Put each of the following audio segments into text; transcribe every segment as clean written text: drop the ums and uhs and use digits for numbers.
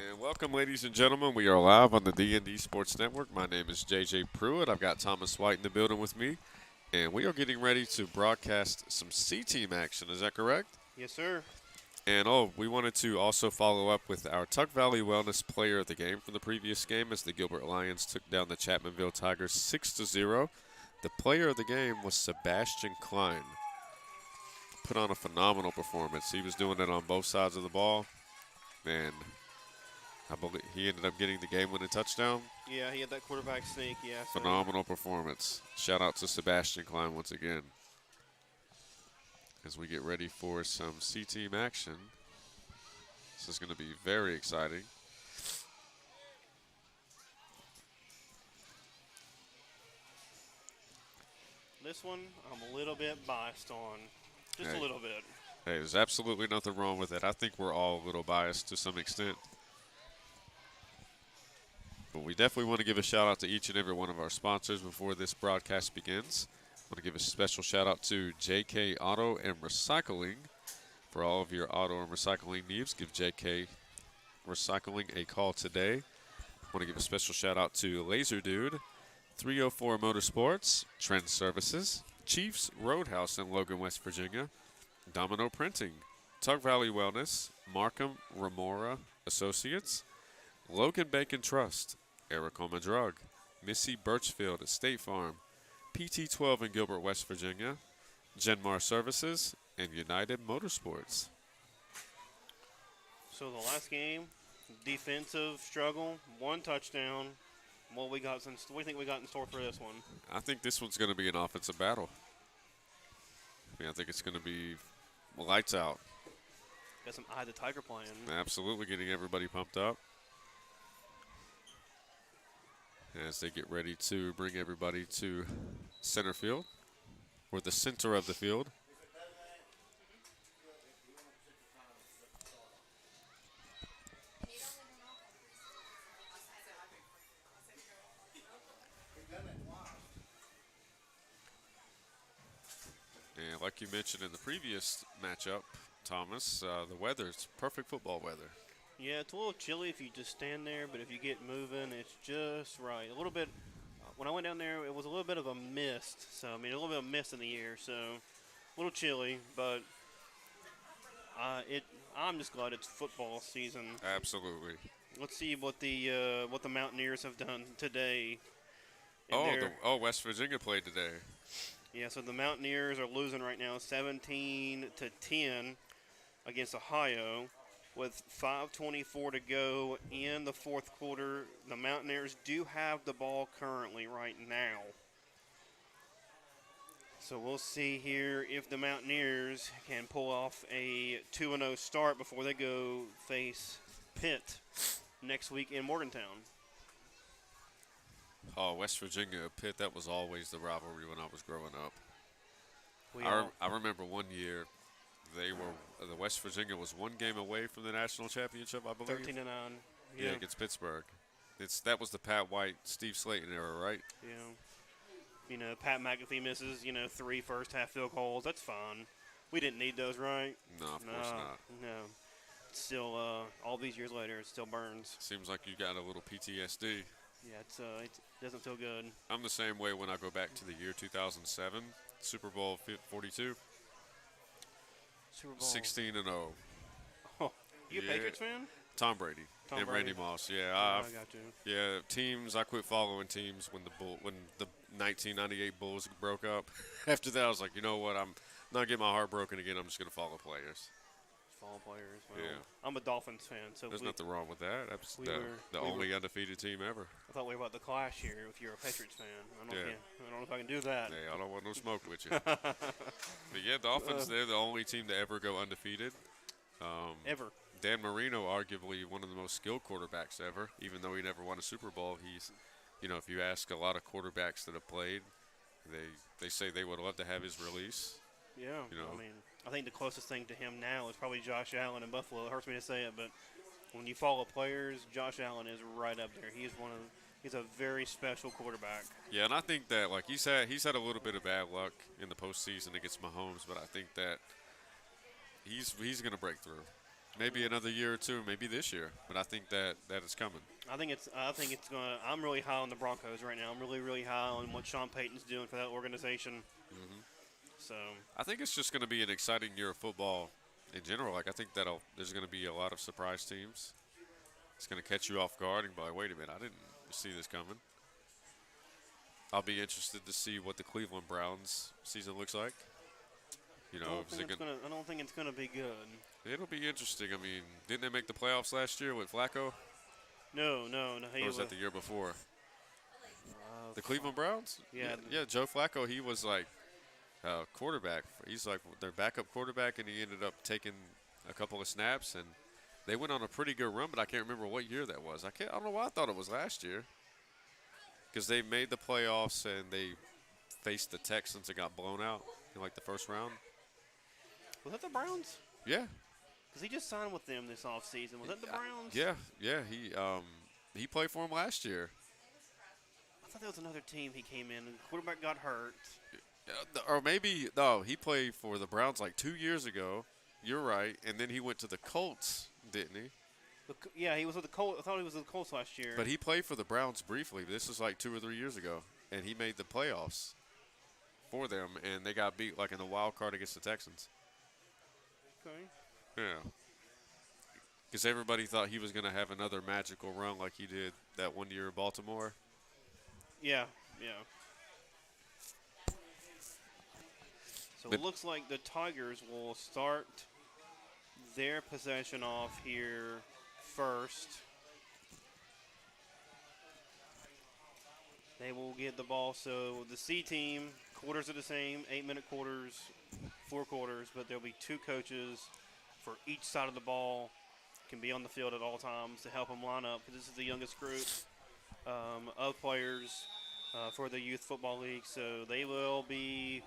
And welcome, ladies and gentlemen. We are live on the D&D Sports Network. My name is JJ Pruitt. I've got Thomas White in the building with me, and we are getting ready to broadcast some C-Team action. Is that correct? Yes, sir. And we wanted to also follow up with our Tuck Valley Wellness Player of the Game from the previous game as the Gilbert Lions took down the Chapmanville Tigers 6-0. The player of the game was Sebastian Klein. Put on a phenomenal performance. He was doing it on both sides of the ball, and I believe he ended up getting the game-winning touchdown. Yeah, he had that quarterback sneak. Yeah. So. Phenomenal performance. Shout out to Sebastian Klein once again. As we get ready for some C-Team action. This is going to be very exciting. This one, I'm a little bit biased on. Just Hey. a little bit. Hey, there's absolutely nothing wrong with it. I think we're all a little biased to some extent. But we definitely want to give a shout out to each and every one of our sponsors before this broadcast begins. I want to give a special shout out to JK Auto and Recycling. For all of your auto and recycling needs, give JK Recycling a call today. I want to give a special shout out to Laser Dude, 304 Motorsports, Trend Services, Chiefs Roadhouse in Logan, West Virginia, Domino Printing, Tug Valley Wellness, Markham Remora Associates, Logan Bacon Trust, Ericoma Drug, Missy Birchfield at State Farm, PT12 in Gilbert, West Virginia, Genmar Services, and United Motorsports. So the last game, defensive struggle, one touchdown. What do you think we got in store for this one? I think this one's going to be an offensive battle. I think it's going to be lights out. Got some Eye the Tiger playing. Absolutely getting everybody pumped up as they get ready to bring everybody to center field, or the center of the field. And like you mentioned in the previous matchup, Thomas, the weather's perfect football weather. Yeah, it's a little chilly if you just stand there, but if you get moving, it's just right. A little bit. When I went down there, it was a little bit of a mist. So a little bit of mist in the air. So a little chilly, but I'm just glad it's football season. Absolutely. Let's see what the Mountaineers have done today. West Virginia played today. Yeah, so the Mountaineers are losing right now 17-10 against Ohio with 5:24 to go in the fourth quarter. The Mountaineers do have the ball currently right now. So we'll see here if the Mountaineers can pull off a 2-0 start before they go face Pitt next week in Morgantown. Oh, West Virginia, Pitt, that was always the rivalry when I was growing up. I remember one year the West Virginia was one game away from the national championship, I believe. 13-9. Yeah, against Pittsburgh. That was the Pat White, Steve Slayton era, right? Yeah. Pat McAfee misses, 3 first-half field goals. That's fine. We didn't need those, right? No, of course not. No. Still, all these years later, it still burns. Seems like you got a little PTSD. Yeah, it doesn't feel good. I'm the same way when I go back to the year 2007, Super Bowl 42. Super Bowl. 16-0. Oh, you a Patriots fan? Tom Brady and Brady. Randy Moss. Yeah, I got you. Yeah, teams. I quit following teams when the 1998 Bulls broke up. After that, I was like, you know what? I'm not getting my heart broken again. I'm just gonna follow players. Follow players. Well, Yeah. I'm a Dolphins fan, so There's nothing wrong with that. That's we the only undefeated team ever. I thought we were about to clash here if you're a Patriots fan. I don't know if I can do that. Hey, I don't want no smoke with you. But yeah, Dolphins, they're the only team to ever go undefeated. Ever. Dan Marino, arguably one of the most skilled quarterbacks ever, even though he never won a Super Bowl. He's, if you ask a lot of quarterbacks that have played, they say they would love to have his release. Yeah, I think the closest thing to him now is probably Josh Allen in Buffalo. It hurts me to say it, but when you follow players, Josh Allen is right up there. He's a very special quarterback. Yeah, and I think that he's had a little bit of bad luck in the postseason against Mahomes, but I think that he's going to break through. maybe another year or two, maybe this year. But I think that is coming. I think it's gonna. I'm really high on the Broncos right now. I'm really high on what Sean Payton's doing for that organization. So I think it's just going to be an exciting year of football in general. Like I think there's going to be a lot of surprise teams. It's going to catch you off guard and be like, wait a minute, I didn't see this coming. I'll be interested to see what the Cleveland Browns season looks like. You know, I don't think it's gonna be good. it'll be interesting. I mean, didn't they make the playoffs last year with Flacco? No. Or was that the year before? The Cleveland Browns? Yeah. Yeah, Joe Flacco, he was like quarterback. He's like their backup quarterback, and he ended up taking a couple of snaps, and they went on a pretty good run, but I can't remember what year that was. I don't know why I thought it was last year. Because they made the playoffs, and they faced the Texans and got blown out in like the first round. Was that the Browns? Yeah. Because he just signed with them this offseason. Was that the Browns? Yeah. He played for him last year. I thought there was another team he came in. The quarterback got hurt. Or maybe no, he played for the Browns like 2 years ago. You're right, and then he went to the Colts, didn't he? Yeah, he was with the Colts. I thought he was with the Colts last year. But he played for the Browns briefly. This was like 2 or 3 years ago, and he made the playoffs for them, and they got beat like in the wild card against the Texans. Okay. Yeah. Because everybody thought he was going to have another magical run like he did that 1 year in Baltimore. Yeah. So it looks like the Tigers will start their possession off here first. They will get the ball. So the C team, quarters are the same, 8-minute quarters, 4 quarters, but there'll be 2 coaches for each side of the ball, can be on the field at all times to help them line up, because this is the youngest group of players for the Youth Football League. So they will be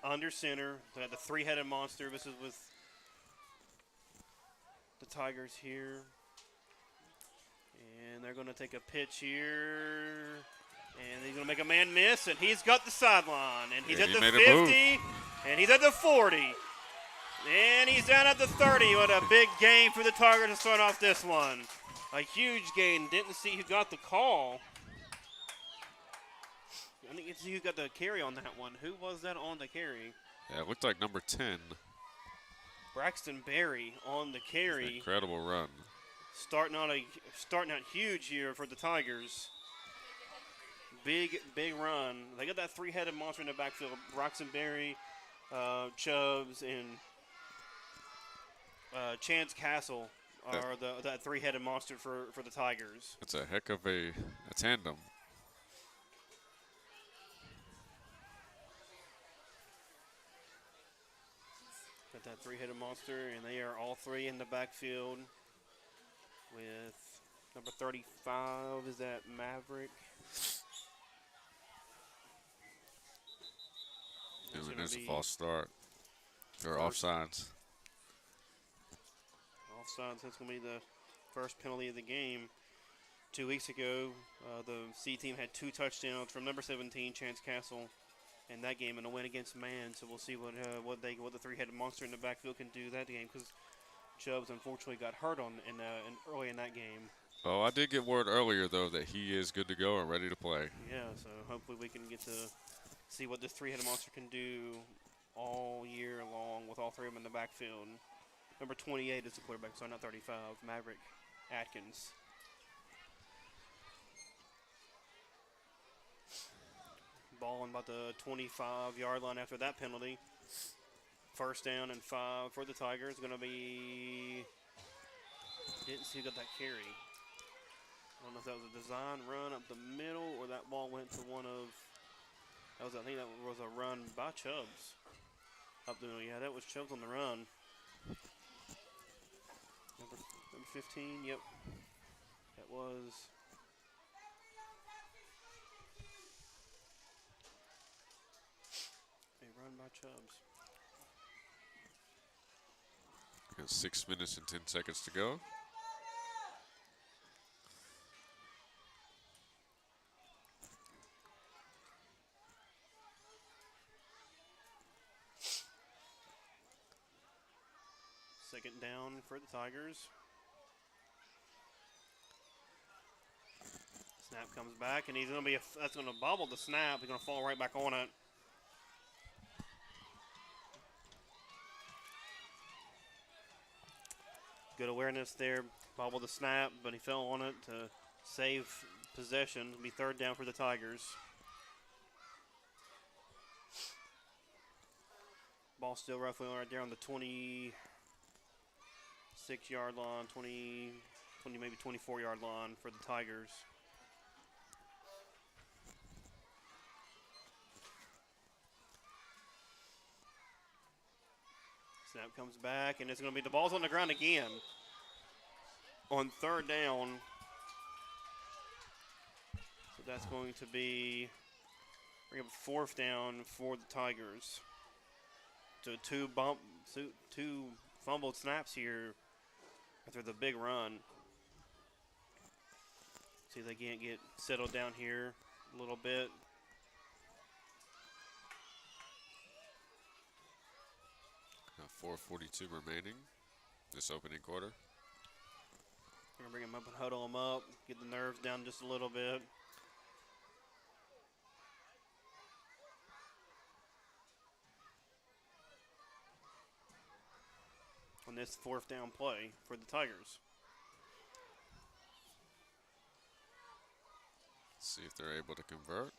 under center. They got the 3-headed monster. This is with the Tigers here. And they're going to take a pitch here. And he's going to make a man miss, and he's got the sideline. And he's at the 50, and he's at the 40. And he's down at the 30. What a big game for the Tigers to start off this one. A huge game. Didn't see who got the call. I think it's who got the carry on that one. Who was that on the carry? Yeah, it looked like number 10. Braxton Berry on the carry. Incredible run. Starting out huge here for the Tigers. Big run. They got that 3-headed monster in the backfield. Braxton Berry, Chubbs, and Chance Castle are that 3-headed monster for the Tigers. It's a heck of a tandem. Got that 3-headed monster, and they are all 3 in the backfield with number 35. Is that Maverick? And there's a false start. Or offsides. Offsides. That's going to be the first penalty of the game. 2 weeks ago, the C team had 2 touchdowns from number 17, Chance Castle, in that game, and a win against Man. So we'll see what the 3-headed monster in the backfield can do that game, because Chubbs unfortunately got hurt early in that game. Oh, I did get word earlier though that he is good to go and ready to play. Yeah, so hopefully we can get to see what this 3-headed monster can do all year long with all 3 of them in the backfield. Number 28 is the quarterback, so not 35, Maverick Atkins. Ball on about the 25-yard line after that penalty. First down and 5 for the Tigers. Going to be, didn't see who got that carry. I don't know if that was a design run up the middle or that ball went to one of, I think that was a run by Chubbs. Up the middle, yeah, that was Chubbs on the run. Number 15, yep. That was a run by Chubbs. Got 6 minutes and 10 seconds to go. Second down for the Tigers. Snap comes back, and he's going to that's going to bobble the snap. He's going to fall right back on it. Good awareness there. Bobbled the snap, but he fell on it to save possession. It'll be third down for the Tigers. Ball still roughly right there on the 26-yard line, 20, maybe 24-yard line for the Tigers. Snap comes back, and it's going to be the ball's on the ground again. On third down. So that's going to be bring up fourth down for the Tigers. So two fumbled snaps here after the big run. See if they can't get settled down here a little bit. 4:42 remaining this opening quarter. We're going to bring them up and huddle them up, get the nerves down just a little bit. On this fourth down play for the Tigers. See if they're able to convert.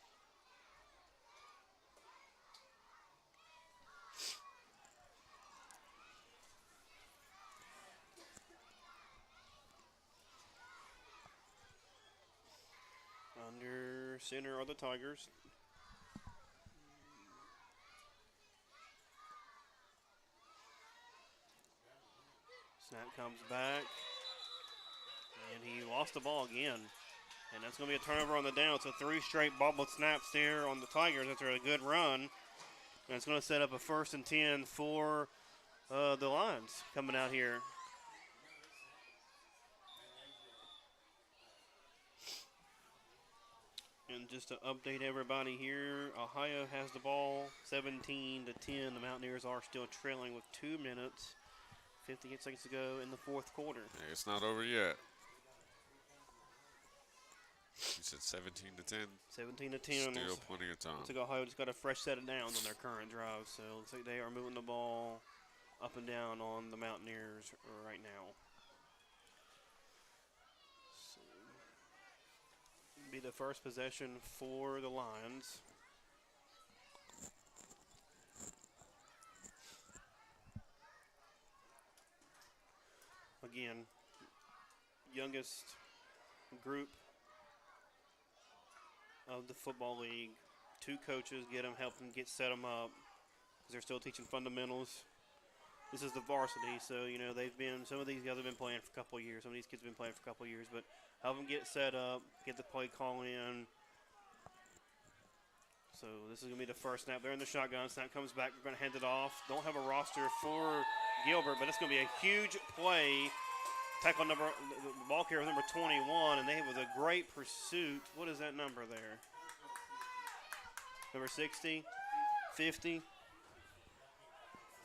Under center are the Tigers. Snap comes back. And he lost the ball again. And that's going to be a turnover on the down. So 3 straight bobbled snaps there on the Tigers after a good run. And it's going to set up a 1st and 10 for the Lions coming out here. And just to update everybody here, Ohio has the ball 17-10. The Mountaineers are still trailing with 2 minutes, 58 seconds to go in the fourth quarter. Hey, it's not over yet. You said 17-10. 17-10. Still plenty of time. Looks like Ohio just got a fresh set of downs on their current drive. So it looks like they are moving the ball up and down on the Mountaineers right now. So be the first possession for the Lions. Again, youngest group of the football league. 2 coaches help them set them up because they're still teaching fundamentals. This is the varsity, so some of these guys have been playing for a couple of years. Some of these kids have been playing for a couple of years, but help them get set up, get the play call in. So this is going to be the first snap. They're in the shotgun. Snap comes back. We're going to hand it off. Don't have a roster for Gilbert, but it's going to be a huge play. Tackle the ball carrier number 21, and they with a great pursuit. What is that number there? Number 60, 50.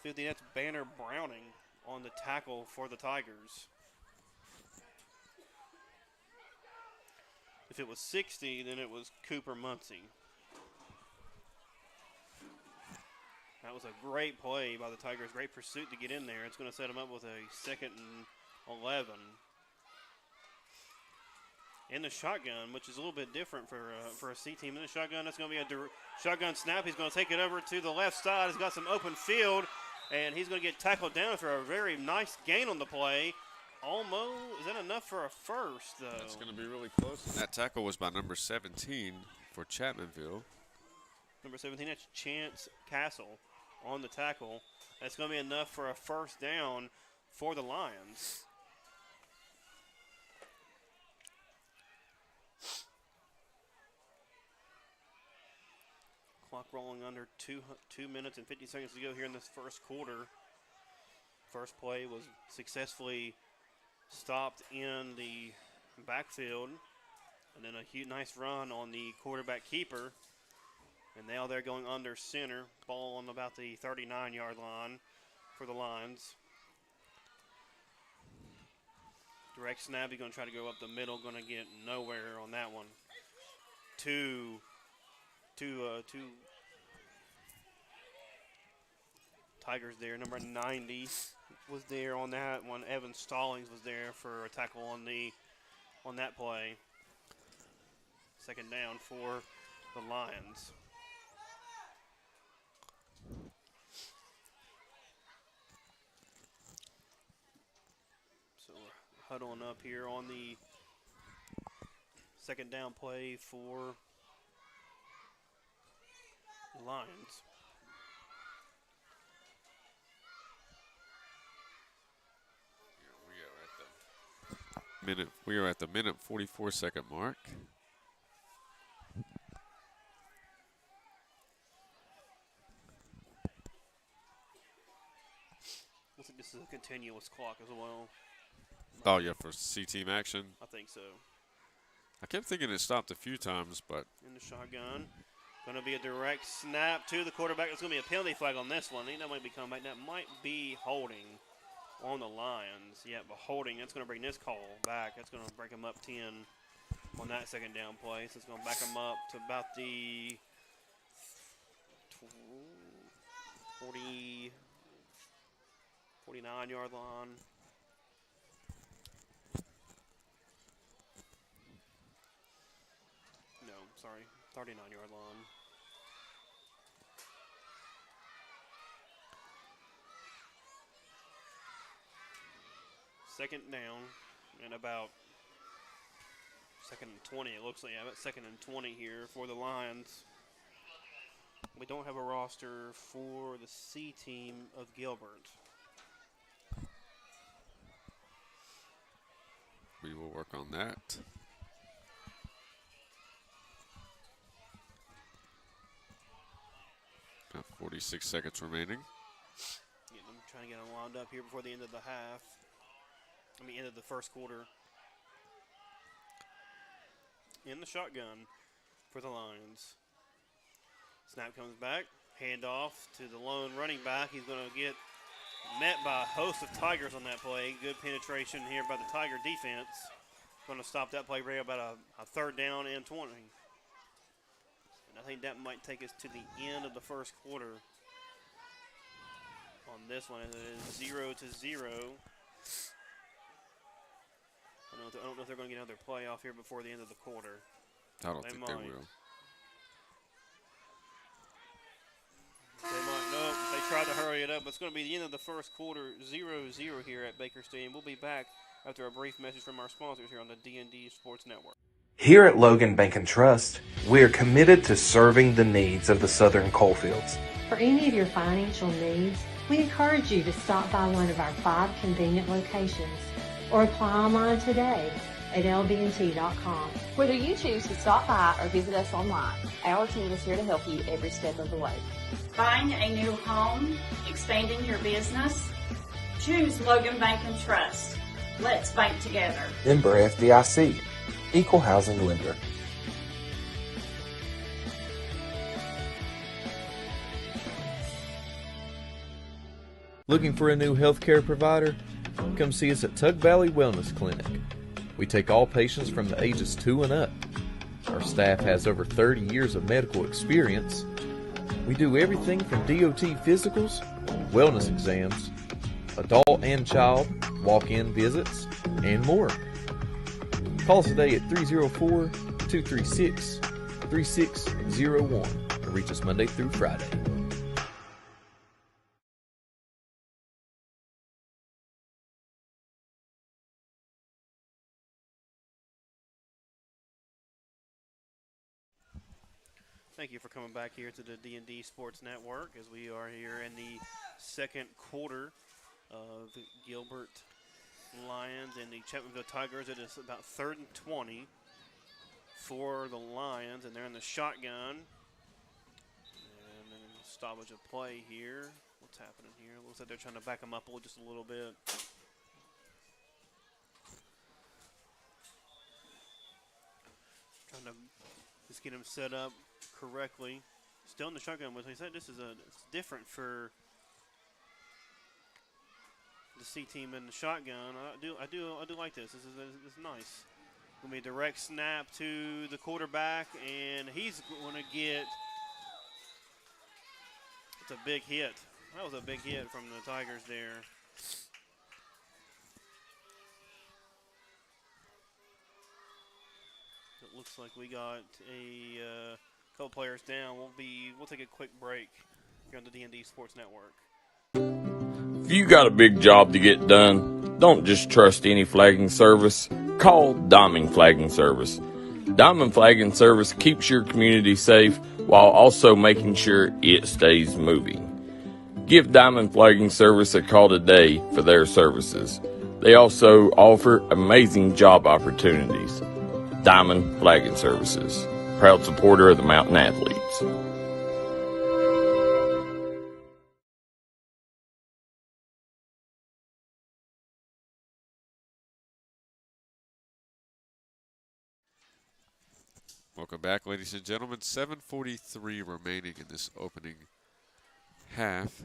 50, that's Banner Browning on the tackle for the Tigers. If it was 60, then it was Cooper Muncie. That was a great play by the Tigers. Great pursuit to get in there. It's going to set them up with a 2nd and 11. In the shotgun, which is a little bit different for a C team. In the shotgun, that's going to be a shotgun snap. He's going to take it over to the left side. He's got some open field, and he's going to get tackled down for a very nice gain on the play. Almost, is that enough for a first, though? That's going to be really close. That tackle was by number 17 for Chapmanville. Number 17, that's Chance Castle on the tackle. That's going to be enough for a first down for the Lions. Clock rolling under 2 minutes and 50 seconds to go here in this first quarter. First play was successfully stopped in the backfield. And then a nice run on the quarterback keeper. And now they're going under center. Ball on about the 39-yard line for the Lions. Direct snap. He's going to try to go up the middle. Going to get nowhere on that one. Two Tigers there. Number 90 was there on that one. Evan Stallings was there for a tackle on that play. Second down for the Lions. So we're huddling up here on the second down play for the Lions. We are at the minute 44-second mark. Looks like this is a continuous clock as well. Oh, yeah, for C-team action. I think so. I kept thinking it stopped a few times, but In the shotgun. Going to be a direct snap to the quarterback. It's going to be a penalty flag on this one. I think that might be coming back. That might be holding on the Lions. Yeah, but holding. That's going to bring this call back. That's going to break them up 10 on that second down play. So it's going to back them up to about the 49-yard line. No, sorry, 39-yard line. Second down and about second and 20. It looks like about second and 20 here for the Lions. We don't have a roster for the C team of Gilbert. we will work on that. About 46 seconds remaining. I'm trying to get them wound up here before the end of the half. End of the first quarter. In the shotgun for the Lions. Snap comes back. Handoff to the lone running back. He's going to get met by a host of Tigers on that play. Good penetration here by the Tiger defense. Going to stop that play right about a third down and 20. And I think that might take us to the end of the first quarter on this one. It is 0-0. I don't know if they're going to get another play off here before the end of the quarter. I don't think they will. They might. Nope. They tried to hurry it up, but it's going to be the end of the first quarter, 0-0 here at Baker Stadium. We'll be back after a brief message from our sponsors here on the D&D Sports Network. Here at Logan Bank and Trust, we are committed to serving the needs of the Southern Coalfields. For any of your financial needs, we encourage you to stop by one of our 5 convenient locations or apply online today at lbnt.com. Whether you choose to stop by or visit us online, our team is here to help you every step of the way. Buying a new home, expanding your business? Choose Logan Bank and Trust. Let's bank together. Member FDIC, Equal Housing Lender. Looking for a new healthcare provider? Come see us at Tug Valley Wellness Clinic. We take all patients from the ages 2 and up. Our staff has over 30 years of medical experience. We do everything from DOT physicals, wellness exams, adult and child, walk-in visits, and more. Call us today at 304-236-3601 and reach us Monday through Friday. Thank you for coming back here to the D&D Sports Network as we are here in the second quarter of Gilbert Lions and the Chapmanville Tigers. It is about 3rd and 20 for the Lions, and they're in the shotgun. And then stoppage of play here. What's happening here? Looks like they're trying to back them up just a little bit. Trying to just get them set up correctly. Still in the shotgun, but they said this is it's different for the C team in the shotgun. I do like this. This is nice. Gonna be a direct snap to the quarterback, and he's going to get. It's a big hit. That was a big hit from the Tigers there. It looks like we got a couple players down. We'll take a quick break here on the D&D Sports Network. If you got a big job to get done, don't just trust any flagging service. Call Diamond Flagging Service. Diamond Flagging Service keeps your community safe while also making sure it stays moving. Give Diamond Flagging Service a call today for their services. They also offer amazing job opportunities. Diamond Flagging Services, proud supporter of the Mountain Athletes. Welcome back, ladies and gentlemen. 7:43 remaining in this opening half.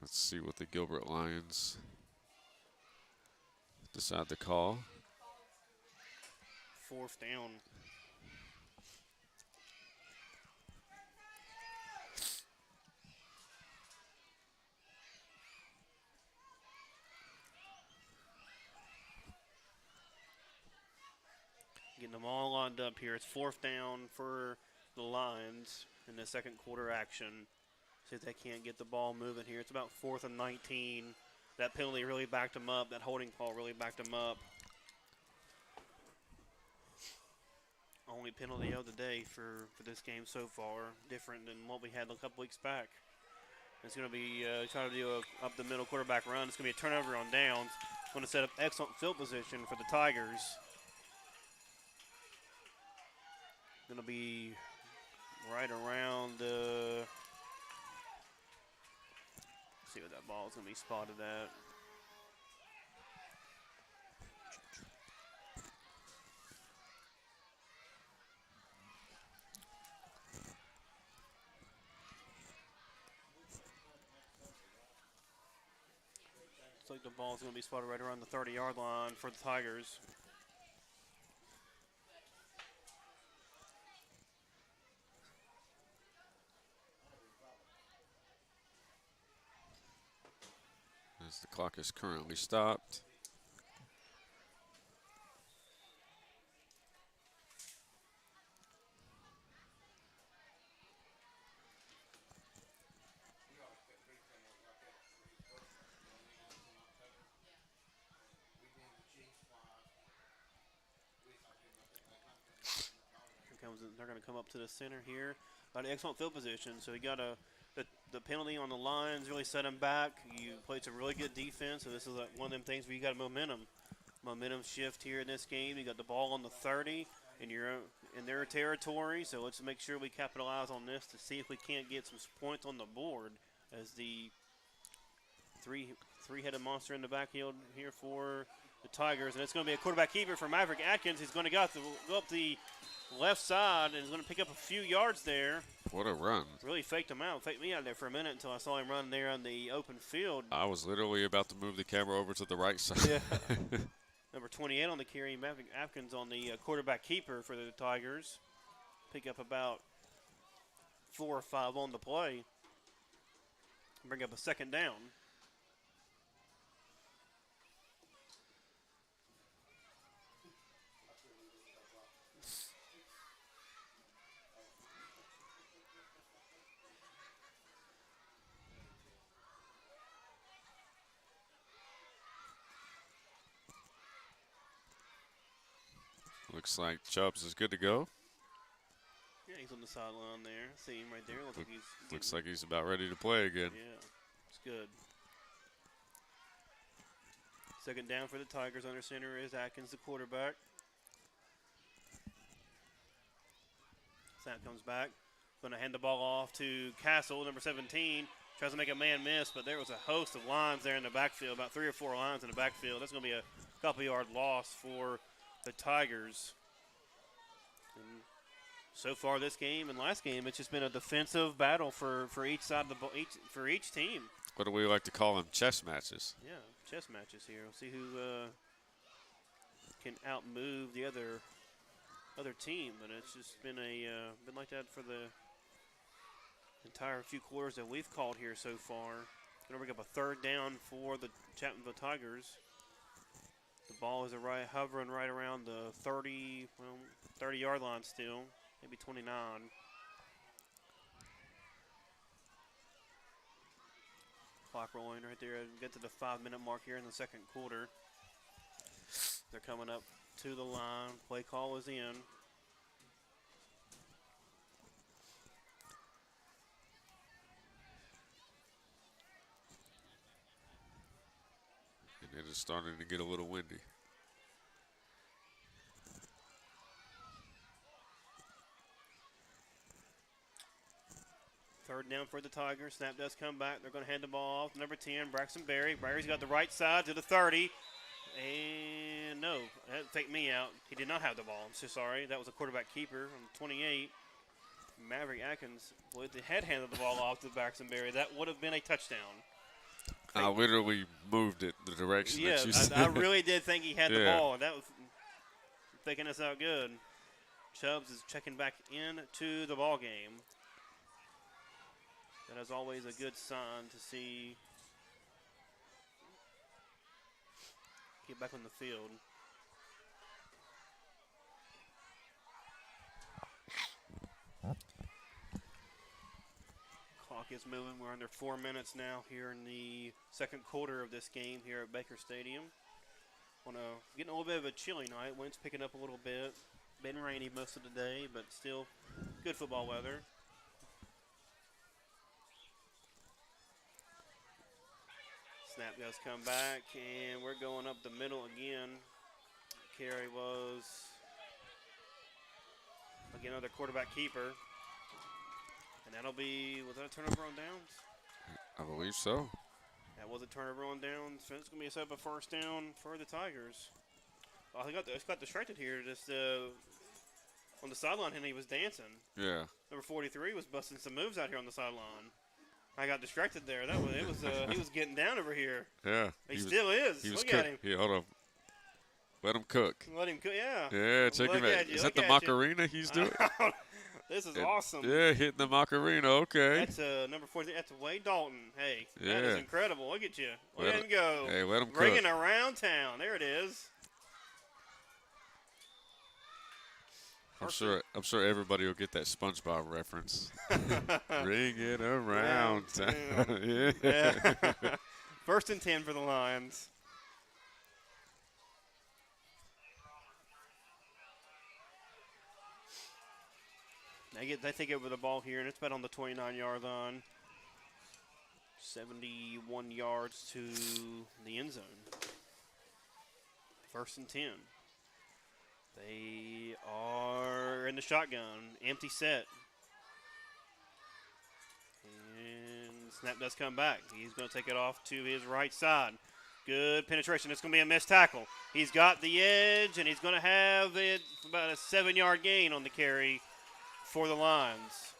Let's see what the Gilbert Lions decide to call. 4th down. Getting them all lined up here. It's 4th down for the Lions in the second quarter action. See if they can't get the ball moving here. It's about 4th and 19. That penalty really backed them up. That holding call really backed them up. Only penalty of the day for this game so far. Different than what we had a couple weeks back. It's going to be trying to do a up the middle quarterback run. It's going to be a turnover on downs. Going to set up excellent field position for the Tigers. Going to be right around see what that ball is going to be spotted at. Looks like the ball is going to be spotted right around the 30-yard line for the Tigers. As the clock is currently stopped. They're going to come up to the center here. Got an excellent field position, so he got the penalty on the lines really set him back. You played some really good defense, so this is like one of them things where you got a momentum shift here in this game. You got the ball on the 30, and you're in their territory, so let's make sure we capitalize on this to see if we can't get some points on the board as the three-headed monster in the backfield here for the Tigers. And it's going to be a quarterback keeper for Maverick Atkins. He's going to go up the left side and is going to pick up a few yards there. What a run. Really faked him out. Faked me out there for a minute until I saw him run there on the open field. I was literally about to move the camera over to the right side. Yeah. Number 28 on the carry, Maverick Atkins on the quarterback keeper for the Tigers. Pick up about 4 or 5 on the play. Bring up a 2nd down. Looks like Chubbs is good to go. Yeah, he's on the sideline there. See him right there. Looks like he's about ready to play again. Yeah, it's good. 2nd down for the Tigers. Under center is Atkins, the quarterback. Snap comes back. Going to hand the ball off to Castle, number 17. Tries to make a man miss, but there was a host of lines there in the backfield, about 3 or 4 lines in the backfield. That's going to be a couple-yard loss for the Tigers. And so far this game and last game, it's just been a defensive battle for each side of the ball, for each team. What do we like to call them? Chess matches. Yeah, chess matches here. We'll see who can outmove the other team, but it's just been been like that for the entire few quarters that we've called here so far. Going to bring up a third down for the Chapmanville Tigers. The ball is hovering right around the 30-yard line still, maybe 29. Clock rolling right there. Get to the 5-minute mark here in the second quarter. They're coming up to the line. Play call is in. And it is starting to get a little windy. Third down for the Tigers. Snap does come back. They're going to hand the ball off. Number 10, Braxton Berry. Berry's got the right side to the 30. And no, that faked me out. He did not have the ball. I'm so sorry. That was a quarterback keeper on 28. Maverick Atkins had handed the ball off to Braxton Berry. That would have been a touchdown. I literally moved it the direction that you said. I really did think he had the ball. And that was faking us out good. Chubbs is checking back into the ball game. That is always a good sign to see. Get back on the field. Clock is moving. We're under 4 minutes now here in the second quarter of this game here at Baker Stadium. Getting a little bit of a chilly night. Wind's picking up a little bit. Been rainy most of the day, but still good football weather. Snap does come back, and we're going up the middle again. Carry was, again, another quarterback keeper. And that'll be, was that a turnover on downs? I believe so. That was a turnover on downs. So it's going to be a set up a first down for the Tigers. Oh, I got distracted here just on the sideline, and he was dancing. Yeah. Number 43 was busting some moves out here on the sideline. I got distracted there. He was getting down over here. Yeah. He still is. He was Look at him. Yeah, hold on. Let him cook. Let him cook, yeah. Yeah, check him out. Is that the Macarena he's doing? This is awesome. Yeah, hitting the Macarena. Okay. That's number 40. That's Wade Dalton. Hey, yeah. That is incredible. Look at you. Let him go. Hey, let him cook. Ringing around town. There it is. I'm sure everybody will get that SpongeBob reference. Ring it around town. Yeah. First and 10 for the Lions. They take over the ball here, and it's about on the 29-yard line. 71 yards to the end zone. First and 10. They are in the shotgun. Empty set. And snap does come back. He's going to take it off to his right side. Good penetration. It's going to be a missed tackle. He's got the edge, and he's going to have it about a 7-yard gain on the carry for the Lions.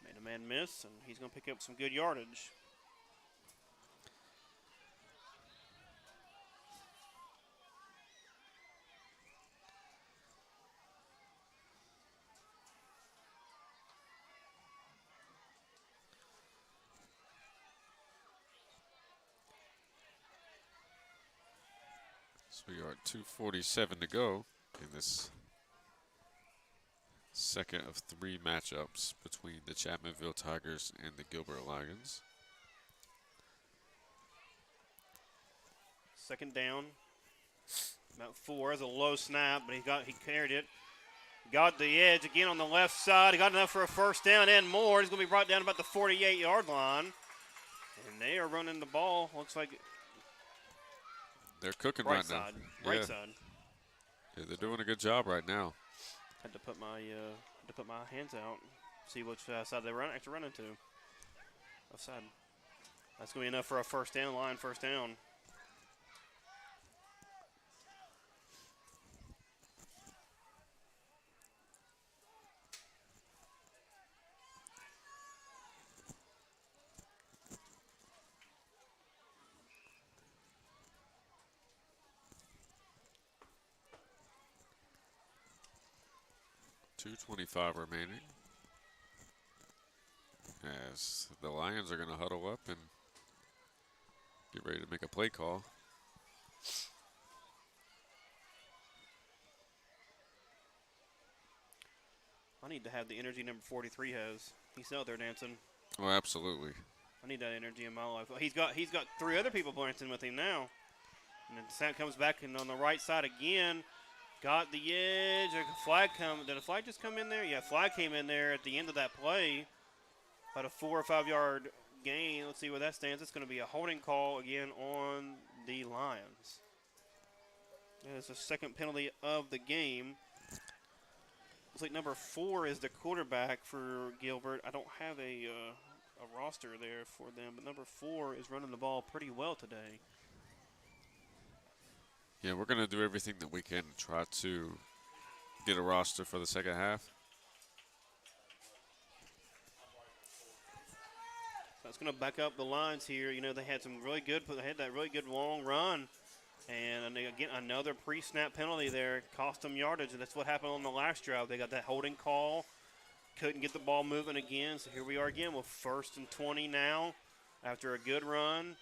Made a man miss, and he's going to pick up some good yardage. So we are at 2:47 to go in this second of 3 matchups between the Chapmanville Tigers and the Gilbert Lions. Second down. About 4 as a low snap, but he carried it. Got the edge again on the left side. He got enough for a first down and more. He's going to be brought down about the 48-yard line. And they are running the ball. Looks like they're cooking right right side. now. Right side. Yeah, they're doing a good job right now. Had to put my hands out, see which side they actually run into. Left side. That's going to be enough for a first down. 2:25 remaining. As the Lions are going to huddle up and get ready to make a play call. I need to have the energy number 43 has. He's out there dancing. Oh, absolutely. I need that energy in my life. He's got 3 other people dancing with him now. And then Sam comes back and on the right side again. Got the edge. Did a flag just come in there? Yeah, flag came in there at the end of that play. About a 4 or 5 yard gain. Let's see where that stands. It's going to be a holding call again on the Lions. It's the second penalty of the game. Looks like number 4 is the quarterback for Gilbert. I don't have a roster there for them, but number 4 is running the ball pretty well today. Yeah, we're going to do everything that we can to try to get a roster for the second half. That's going to back up the lines here. You know, they had that really good long run. And again, another pre-snap penalty there. Cost them yardage, and that's what happened on the last drive. They got that holding call. Couldn't get the ball moving again. So here we are again with 1st and 20 now. After a good run,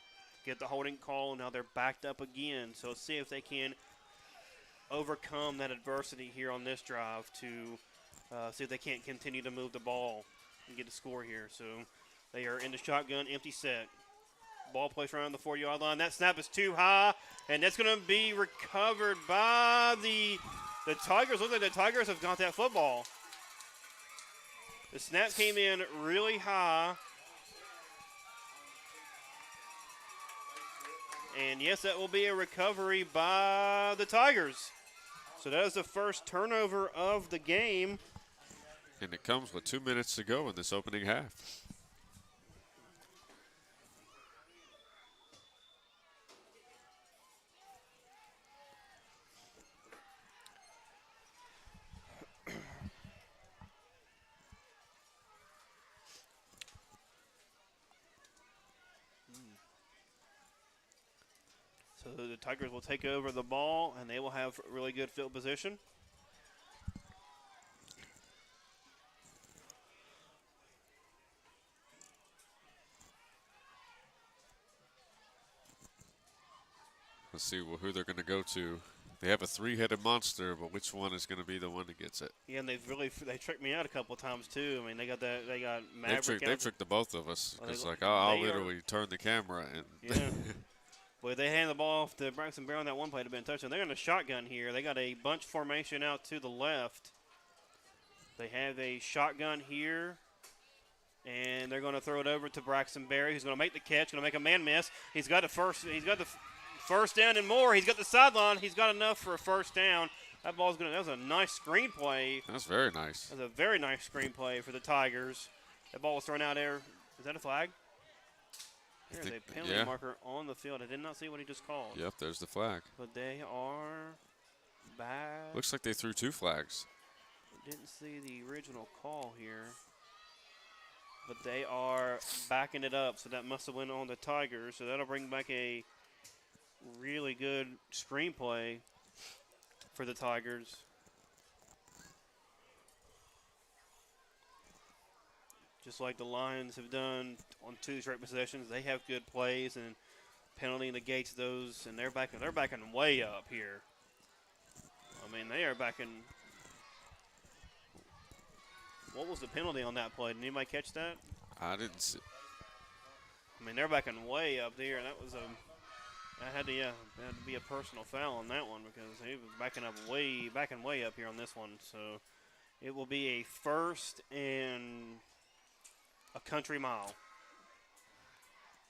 get the holding call. Now they're backed up again. So let's see if they can overcome that adversity here on this drive to see if they can't continue to move the ball and get a score here. So they are in the shotgun, empty set. Ball placed around the 40-yard line. That snap is too high, and that's going to be recovered by the Tigers. Looks like the Tigers have got that football. The snap came in really high. And, yes, that will be a recovery by the Tigers. So that is the first turnover of the game. And it comes with 2 minutes to go in this opening half. So the Tigers will take over the ball, and they will have really good field position. Let's see who they're going to go to. They have a 3-headed monster, but which one is going to be the one that gets it? Yeah, and they tricked me out a couple of times too. I mean, they got Maverick. They tricked the both of us because I'll literally turn the camera and. Yeah. Boy, they hand the ball off to Braxton Bear on that one play to been touched. And they're in a shotgun here. They got a bunch formation out to the left. They have a shotgun here. And they're going to throw it over to Braxton Berry, who's going to make the catch, going to make a man miss. He's got the first down and more. He's got the sideline. He's got enough for a first down. That was a nice screenplay. That's very nice. That was a very nice screenplay for the Tigers. That ball was thrown out there. Is that a flag? There's a penalty marker on the field. I did not see what he just called. Yep, there's the flag. But they are back. Looks like they threw 2 flags. Didn't see the original call here. But they are backing it up, so that must have went on the Tigers. So that'll bring back a really good screenplay for the Tigers. Just like the Lions have done on 2 straight possessions, they have good plays, and penalty negates those, and they're backing way up here. I mean, they are backing. What was the penalty on that play? Did anybody catch that? I didn't see. I mean, they're backing way up there, and that had to be a personal foul on that one because he was backing way up here on this one. So it will be a 1st and a country mile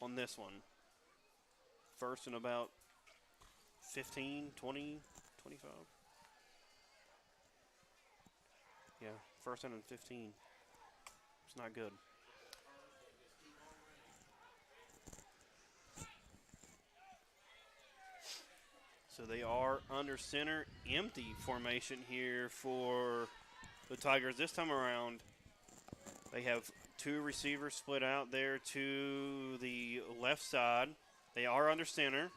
on this one. 1st and about 15, 20, 25. Yeah, 1st and 15. It's not good. So they are under center, empty formation here for the Tigers this time around. They have 2 receivers split out there to the left side. They are under center.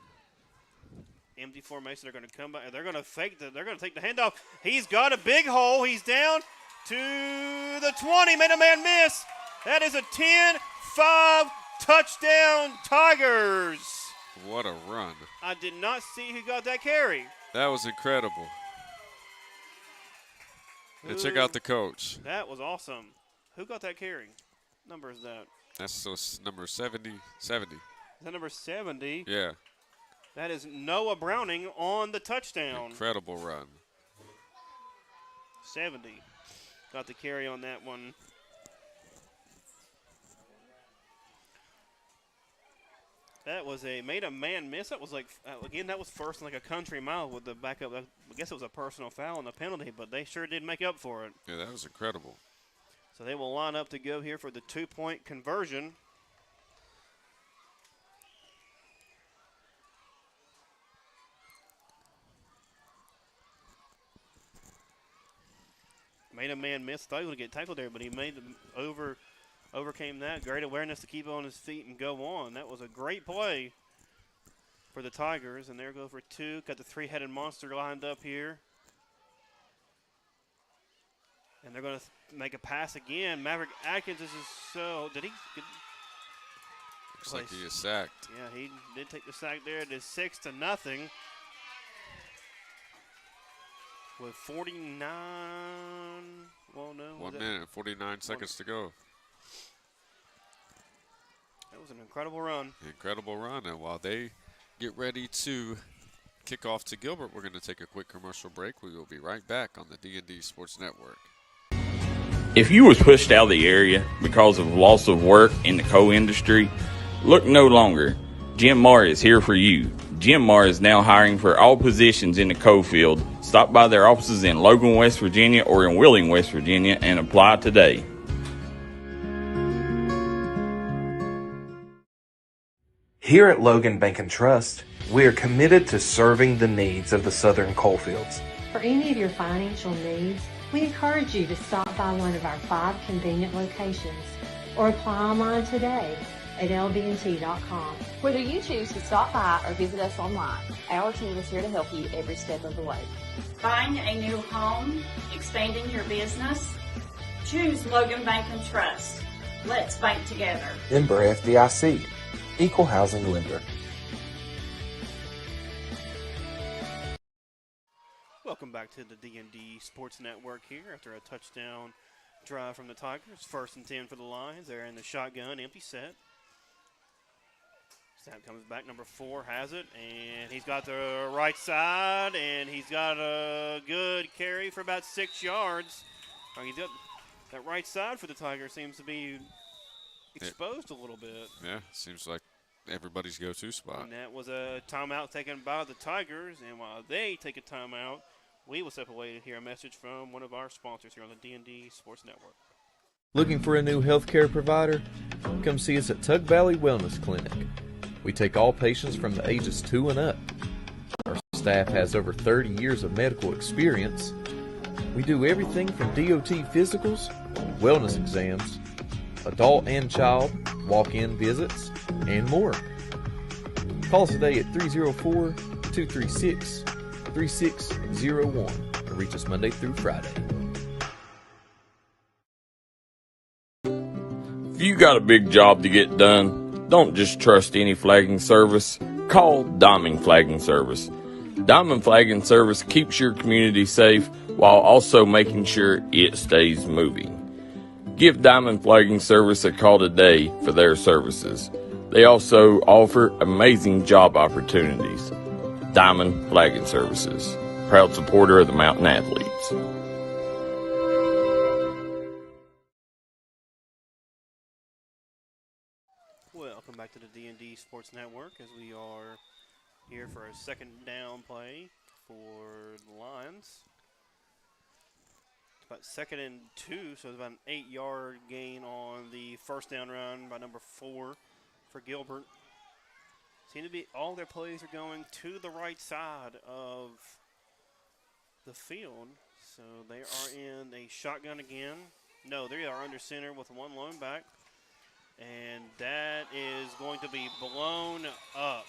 Empty formation. They're going to come back. They're going to fake. They're going to take the handoff. He's got a big hole. He's down. to the 20. Made a man miss. That is a 10-5 touchdown Tigers. What a run. I did not see who got that carry. That was incredible. And check out the coach. That was awesome. Who got that carry? Number is that? That's so number 70. 70. Is that number 70? Yeah. That is Noah Browning on the touchdown. Incredible run. 70. Got the carry on that one. That was made a man miss. That was like, again, that was first in like a country mile with the backup. I guess it was a personal foul and a penalty, but they sure did make up for it. Yeah, that was incredible. So they will line up to go here for the 2-point conversion. Made a man miss. Thought he would get tackled there, but he overcame that. Great awareness to keep on his feet and go on. That was a great play for the Tigers, and they'll go for 2. Got the 3-headed monster lined up here. And they're going to make a pass again. Maverick Atkins, this is so. Did he? Looks like he is sacked. Yeah, he did take the sack there. It is 6-0. With 49. Well, no. 1 minute and 49 seconds to go. That was an incredible run. Incredible run. And while they get ready to kick off to Gilbert, we're going to take a quick commercial break. We will be right back on the D&D Sports Network. If you was pushed out of the area because of loss of work in the coal industry, look no longer. Jim Marr is here for you. Jim Marr is now hiring for all positions in the coal field. Stop by their offices in Logan, West Virginia or in Wheeling, West Virginia and apply today. Here at Logan Bank and Trust, we are committed to serving the needs of the Southern coalfields. For any of your financial needs, we encourage you to stop by one of our 5 convenient locations or apply online today at lbnt.com. Whether you choose to stop by or visit us online, our team is here to help you every step of the way. Buying a new home, expanding your business? Choose Logan Bank and Trust. Let's bank together. Member FDIC, Equal Housing Lender. Welcome back to the D&D Sports Network here after a touchdown drive from the Tigers. 1st and 10 for the Lions. They're in the shotgun, empty set. Snap comes back. Number 4 has it, and he's got the right side, and he's got a good carry for about 6 yards. He's got that right side for the Tigers seems to be exposed a little bit. Yeah, seems like everybody's go-to spot. And that was a timeout taken by the Tigers, and while they take a timeout, we will step away to hear a message from one of our sponsors here on the D&D Sports Network. Looking for a new healthcare provider? Come see us at Tug Valley Wellness Clinic. We take all patients from the ages 2 and up. Our staff has over 30 years of medical experience. We do everything from DOT physicals, wellness exams, adult and child, walk-in visits, and more. Call us today at 304-236-3601 or reach us Monday through Friday. If you got a big job to get done, don't just trust any flagging service. Call Diamond Flagging Service. Diamond Flagging Service keeps your community safe while also making sure it stays moving. Give Diamond Flagging Service a call today for their services. They also offer amazing job opportunities. Diamond Flagging Services, proud supporter of the Mountain Athletes. Welcome back to the D&D Sports Network as we are here for a 2nd down play for the Lions. It's about 2nd and 2, so it's about an 8-yard gain on the 1st down run by number 4 for Gilbert. Seem to be all their plays are going to the right side of the field. So they are in a shotgun again. No, they are under center with 1 lone back. And that is going to be blown up.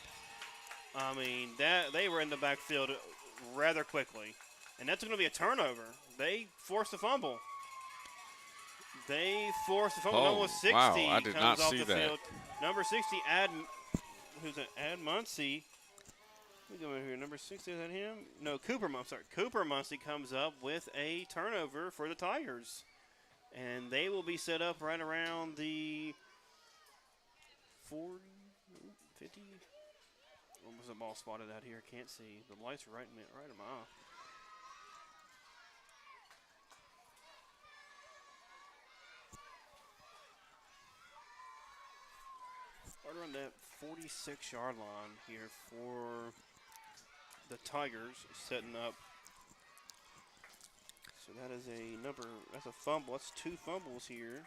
I mean, that they were in the backfield rather quickly. And that's going to be a turnover. They forced a fumble. They forced the fumble. Oh, Number 60 wow, I did comes not off see the that. field. Number 60, who's it? Ad Muncie. Let me go over here. Number 60, is that him? No, Cooper Muncie comes up with a turnover for the Tigers. And they will be set up right around the 40, 50. What was the ball spotted out here? Can't see. The lights are right in my eye. Right around that 46-yard line here for the Tigers, setting up. So that is that's a fumble. That's 2 fumbles here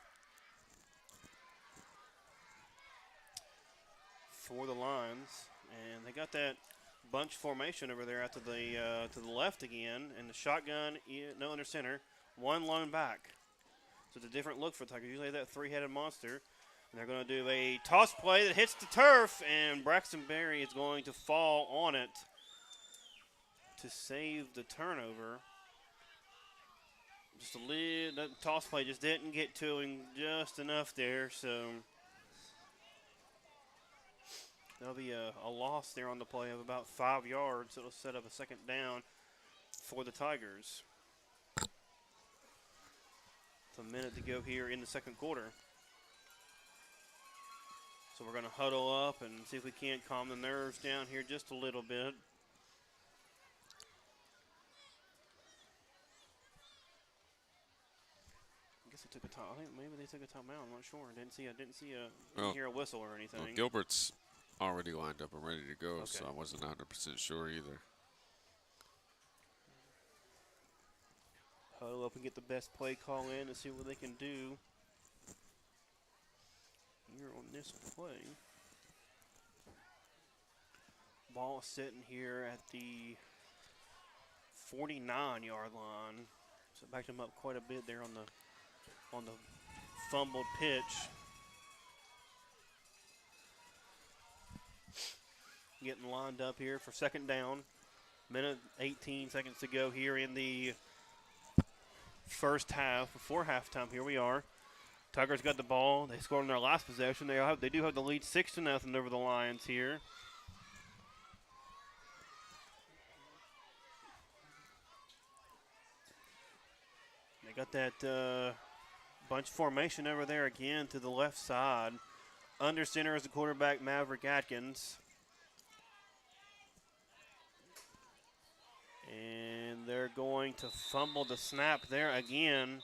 for the Lions. And they got that bunch formation over there out to the left again. And the shotgun, no under center, 1 lone back. So it's a different look for the Tigers. Usually that 3-headed monster. And they're going to do a toss play that hits the turf, and Braxton Berry is going to fall on it to save the turnover. Just that toss play just didn't get to him just enough there, so there'll be a loss there on the play of about 5 yards. It'll set up a second down for the Tigers. It's a minute to go here in the second quarter. So we're going to huddle up and see if we can't calm the nerves down here just a little bit. I guess they took a time. I think maybe they took a timeout. I'm not sure. Didn't hear a whistle or anything. Well, Gilbert's already lined up and ready to go, Okay. so I wasn't 100% sure either. Huddle up and get the best play call in and see what they can do here on this play. Ball sitting here at the 49-yard line. So backed him up quite a bit there on the fumbled pitch. Getting lined up here for second down. Minute 18 seconds to go here in the first half. Before halftime, here we are. Tigers got the ball. They scored on their last possession. They do have the lead 6-0 over the Lions here. They got that bunch formation over there again to the left side. Under center is the quarterback, Maverick Atkins. And they're going to fumble the snap there again.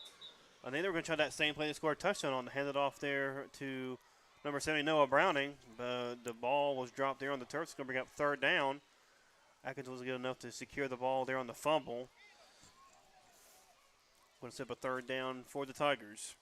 I think they were going to try that same play they scored a touchdown on, hand it off there to number 70, Noah Browning. But the ball was dropped there on the turf. It's going to bring up third down. Atkins was good enough to secure the ball there on the fumble. Going to set up a third down for the Tigers.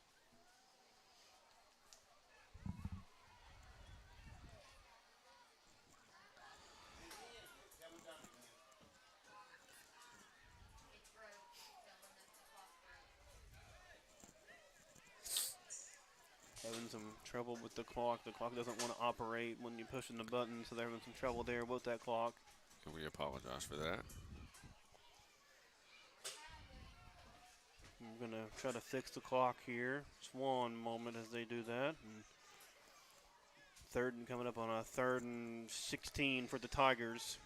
Having some trouble with the clock. The clock doesn't want to operate when you're pushing the button, so they're having some trouble there with that clock. Can we apologize for that? I'm going to try to fix the clock here. Just one moment as they do that. And third and coming up on a 3rd and 16 for the Tigers.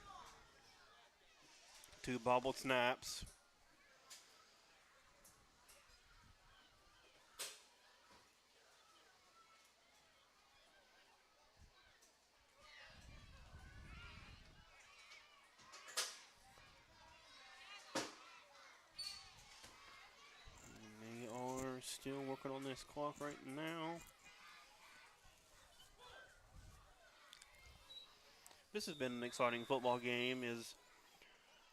2 bobbled snaps. Still working on this clock right now. This has been an exciting football game as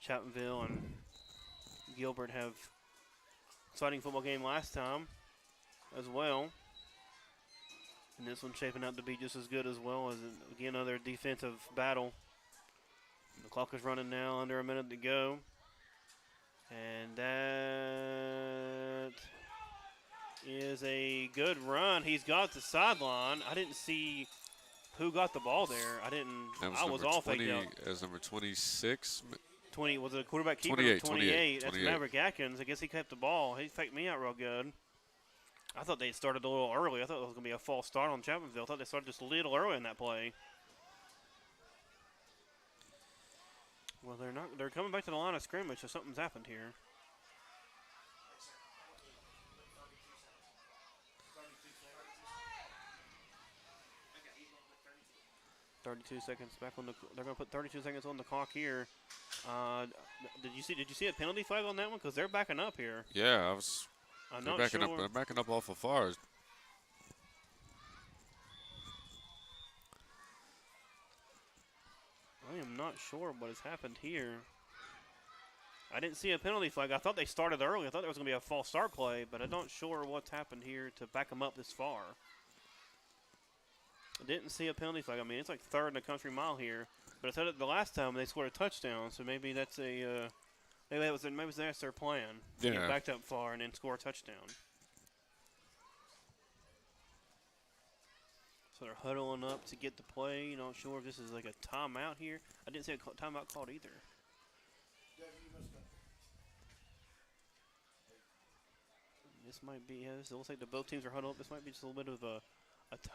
Chapmanville and Gilbert have exciting football game last time as well. And this one's shaping up to be just as good as well as, again, another defensive battle. The clock is running now, under a minute to go. And that is a good run. He's got the sideline. I didn't see who got the ball there. I was all faked out. As number 26. 20 was it a quarterback keeper? 28. 28. That's 28. Maverick Atkins. I guess he kept the ball. He faked me out real good. I thought they started a little early. I thought it was going to be a false start on Chapmanville. I thought they started just a little early in that play. Well, they're not. They're coming back to the line of scrimmage, so something's happened here. Seconds back on the. They're going to put 32 seconds on the clock here. Did you see a penalty flag on that one? Because they're backing up here. Yeah, I was. I'm They're not backing sure. up. They're backing up awful far. I am not sure what has happened here. I didn't see a penalty flag. I thought they started early. I thought there was going to be a false start play, but I'm not sure what's happened here to back them up this far. I didn't see a penalty flag. I mean, it's like third in a country mile here. But I said it the last time they scored a touchdown, so maybe that's a maybe that's their plan. Yeah. Get backed up far and then score a touchdown. So they're huddling up to get the play. Not sure if this is like a timeout here. I didn't see a timeout called either. This might be. This looks like both teams are huddled up. This might be just a little bit of a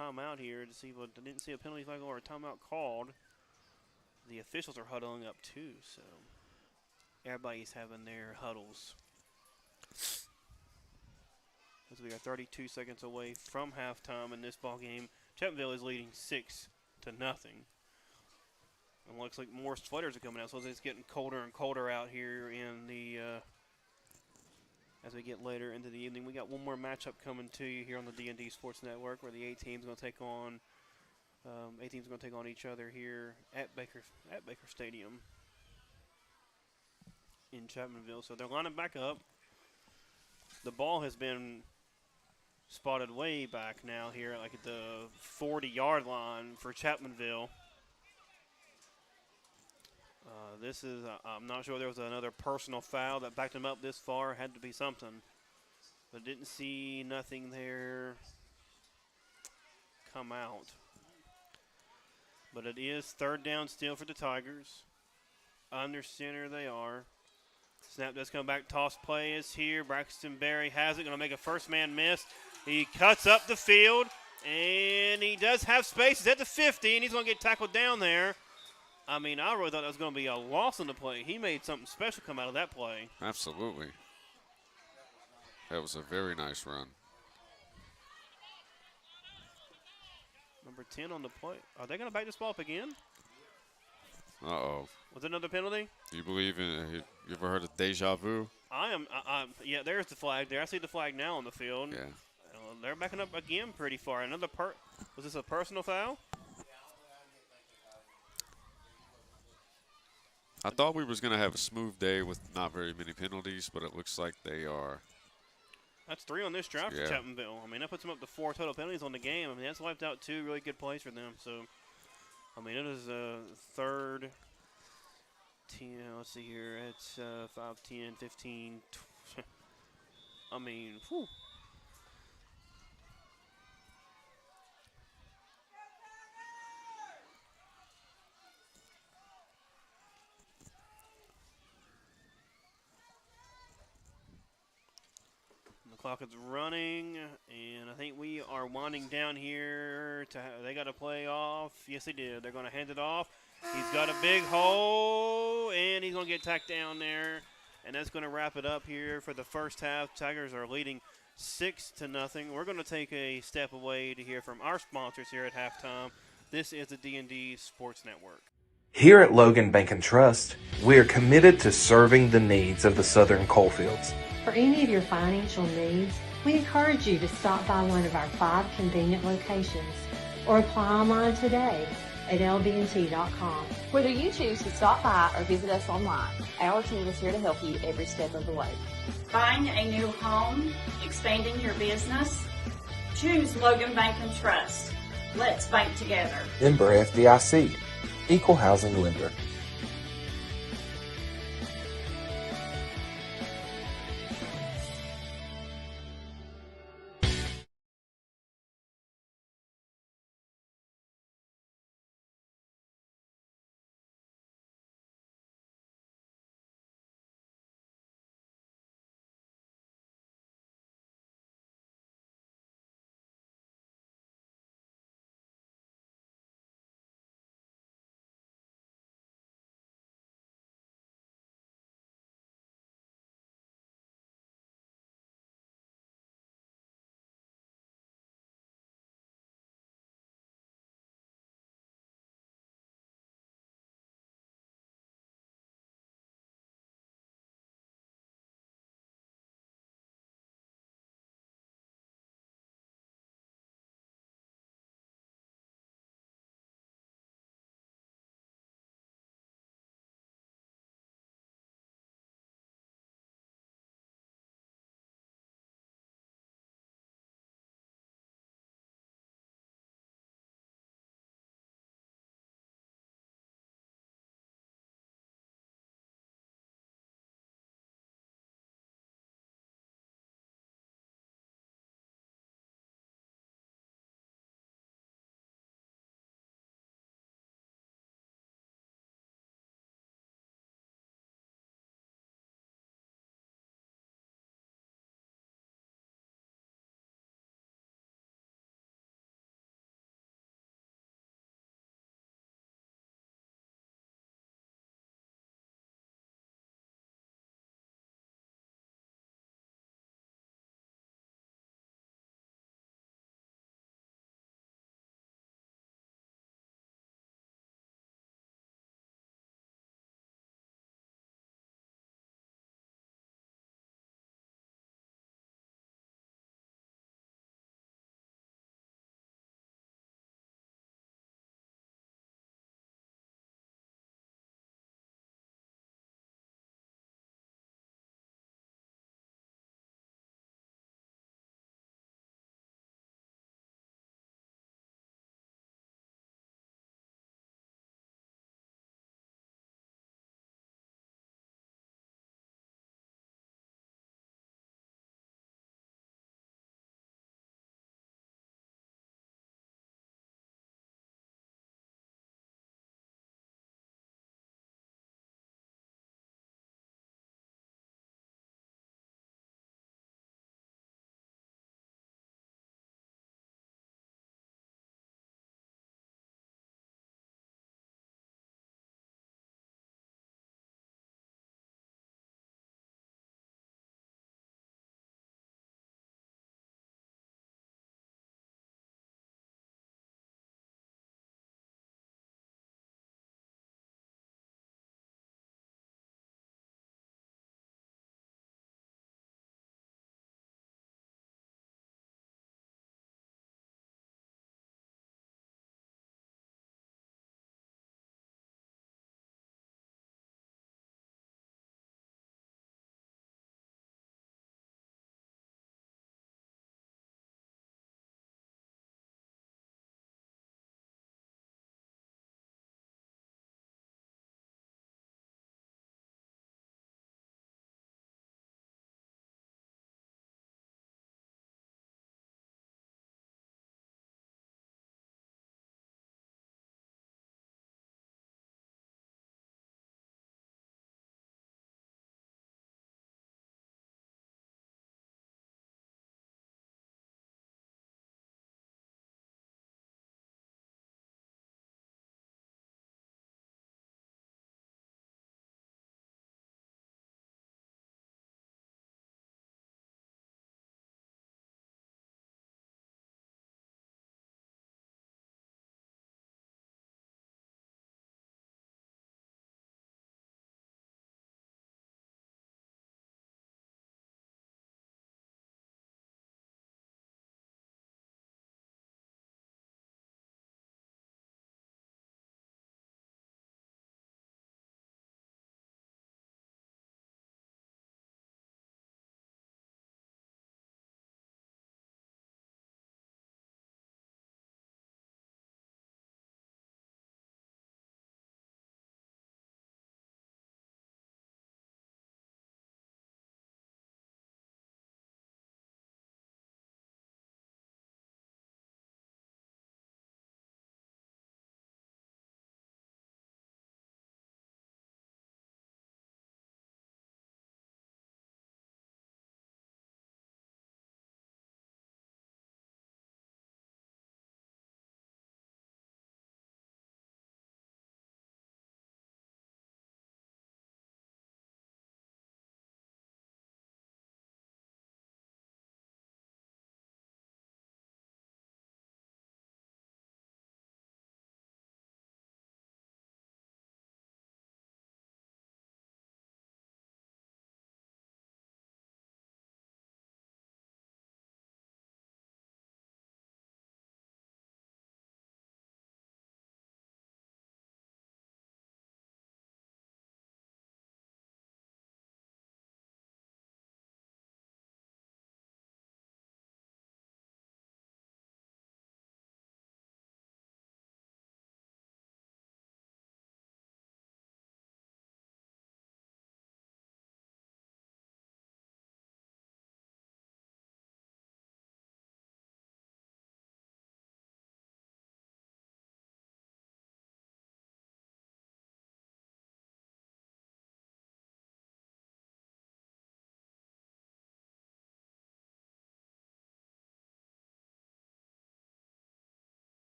timeout here to see what. I didn't see a penalty flag or a timeout called. The officials are huddling up too, so everybody's having their huddles. As we are 32 seconds away from halftime in this ball game, Chapmanville is leading 6-0. And looks like more sweaters are coming out, so it's getting colder and colder out here in the. As we get later into the evening, we got one more matchup coming to you here on the D&D Sports Network, where the 8 teams going to take on. 8 teams going to take on each other here at Baker Stadium in Chapmanville. So they're lining back up. The ball has been spotted way back now here, like at the 40-yard line for Chapmanville. This is, I'm not sure there was another personal foul that backed him up this far. Had to be something. But didn't see nothing there come out. But it is third down still for the Tigers. Under center they are. Snap does come back. Toss play is here. Braxton Berry has it. Going to make a first man miss. He cuts up the field. And he does have space. He's at the 50, and he's going to get tackled down there. I mean, I really thought that was going to be a loss on the play. He made something special come out of that play. Absolutely. That was a very nice run. Number 10 on the play. Are they going to back this ball up again? Uh-oh. Was it another penalty? Do you believe in, you ever heard of deja vu? Yeah, there's the flag there. I see the flag now on the field. Yeah. They're backing up again pretty far. Was this a personal foul? I thought we was going to have a smooth day with not very many penalties, but it looks like they are. That's 3 on this drive for Chapmanville. I mean, that puts them up to 4 total penalties on the game. I mean, that's wiped out 2 really good plays for them. So, I mean, it is third. 10, let's see here. It's 5, 10, 15. I mean, whew. The clock is running, and I think we are winding down here. They got to play off. Yes, they did. They're going to hand it off. He's got a big hole, and he's going to get tacked down there. And that's going to wrap it up here for the first half. Tigers are leading 6-0. We're going to take a step away to hear from our sponsors here at halftime. This is the D&D Sports Network. Here at Logan Bank and Trust, we are committed to serving the needs of the Southern coalfields. For any of your financial needs, we encourage you to stop by one of our 5 convenient locations or apply online today at lbnt.com. Whether you choose to stop by or visit us online, our team is here to help you every step of the way. Buying a new home, expanding your business? Choose Logan Bank and Trust. Let's bank together. Member FDIC, Equal Housing Lender.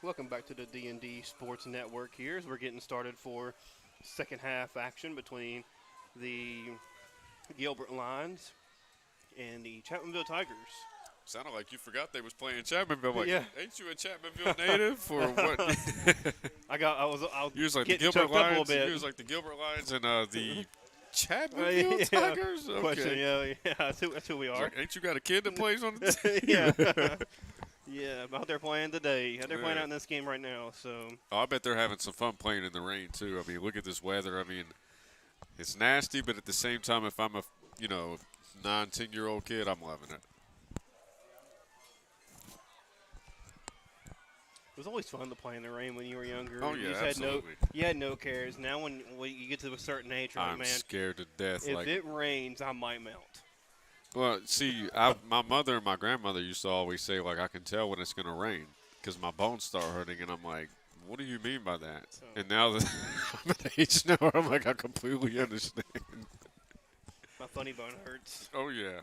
Welcome back to the D&D Sports Network here as we're getting started for second half action between the Gilbert Lions and the Chapmanville Tigers. Sounded like you forgot they was playing Chapmanville. Like, Yeah. ain't you a Chapmanville native or what? I was You was like the getting Gilbert choked up a little Lions. bit. You was like the Gilbert Lions and the Chapmanville Yeah. Tigers. Okay. Question, yeah, that's who we are. Like, ain't you got a kid that plays on the team? Yeah. Yeah, I'm out there playing today. They're playing Yeah. out in this game right now. So Oh, I bet they're having some fun playing in the rain too. I mean, look at this weather. I mean, it's nasty, but at the same time, if I'm a 9, 10-year-old kid, I'm loving it. it was always fun to play in the rain when you were younger. Oh, You yeah, just absolutely. you had no cares. Now when you get to a certain age, you're like, I'm man, scared to death. if Like, it rains, I might melt. well, see, my mother and my grandmother used to always say, like, I can tell when it's going to rain because my bones start hurting, and I'm like, what do you mean by that? And now that I'm at age now, I'm like, I completely understand. My funny bone hurts. Oh, yeah.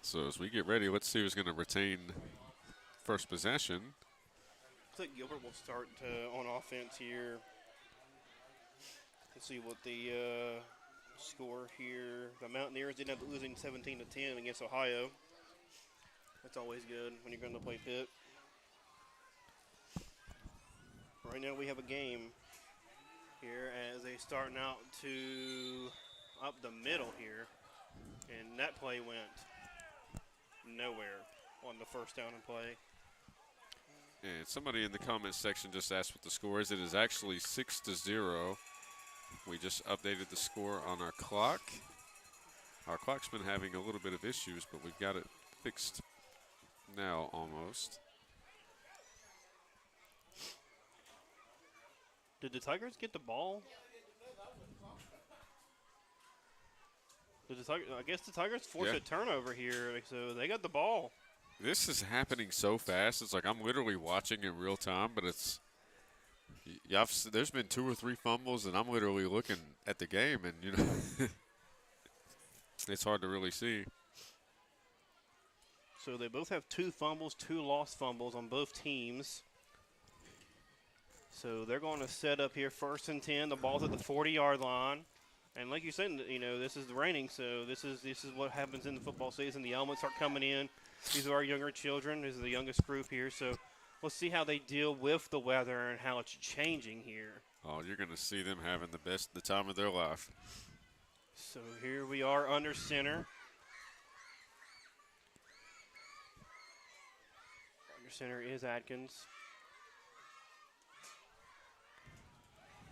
So as we get ready, let's see who's going to retain first possession. Looks like Gilbert will start on offense here. Let's see what the score here. The Mountaineers did end up losing 17-10 against Ohio. That's always good when you're going to play Pitt. Right now we have a game here as they starting out to up the middle here. And that play went nowhere on the first down and play. And somebody in the comments section just asked what the score is. It is actually 6-0. We just updated the score on our clock. Our clock's been having a little bit of issues, but we've got it fixed now almost. Did the Tigers get the ball? I guess the Tigers forced a turnover here, so they got the ball. This is happening so fast. It's like I'm literally watching in real time, but it's there's been 2 or 3 fumbles, and I'm literally looking at the game, and it's hard to really see. So they both have 2 fumbles, 2 lost fumbles on both teams. So they're going to set up here 1st and 10. The ball's at the 40-yard line. And like you said, this is raining, so this is what happens in the football season. The elements are coming in. These are our younger children. This is the youngest group here. So let's see how they deal with the weather and how it's changing here. Oh, you're going to see them having the time of their life. So here we are under center. Under center is Atkins.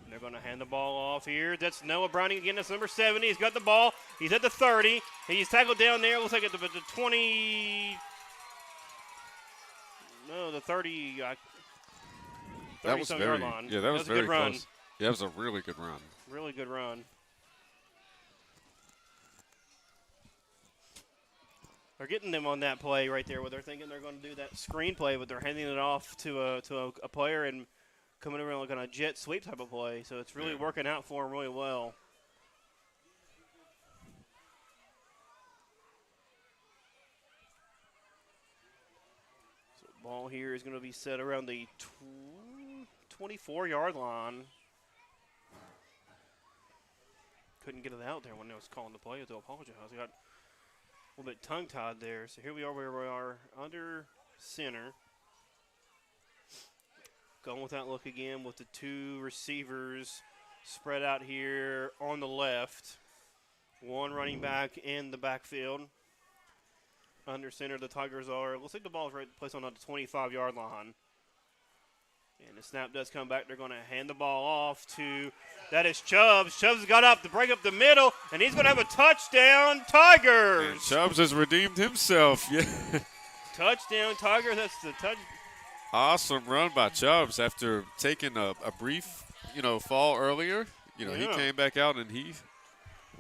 They're going to hand the ball off here. That's Noah Browning again. That's number 70. He's got the ball. He's at the 30. He's tackled down there. Looks like at the 20. No, the 30. That was very, line. yeah, that was a very good run. close. Yeah, that was a really good run. Really good run. They're getting them on that play right there where they're thinking they're going to do that screen play, but they're handing it off to a player and coming around like on a jet sweep type of play. So it's really working out for them really well. So ball here is going to be set around the 24-yard line. Couldn't get it out there when I was calling the play. I have to apologize. I got a little bit tongue-tied there. So here we are where we are under center. Going with that look again with the 2 receivers spread out here on the left. 1 running back in the backfield. Under center, the Tigers are. Looks like the ball is right placed on the 25-yard line. And the snap does come back. They're going to hand the ball off to, that is Chubbs. Chubbs got up to break up the middle, and he's going to have a touchdown, Tigers. And Chubbs has redeemed himself. Yeah. Touchdown, Tigers. That's the touch. Awesome run by Chubbs after taking a brief, fall earlier. He came back out and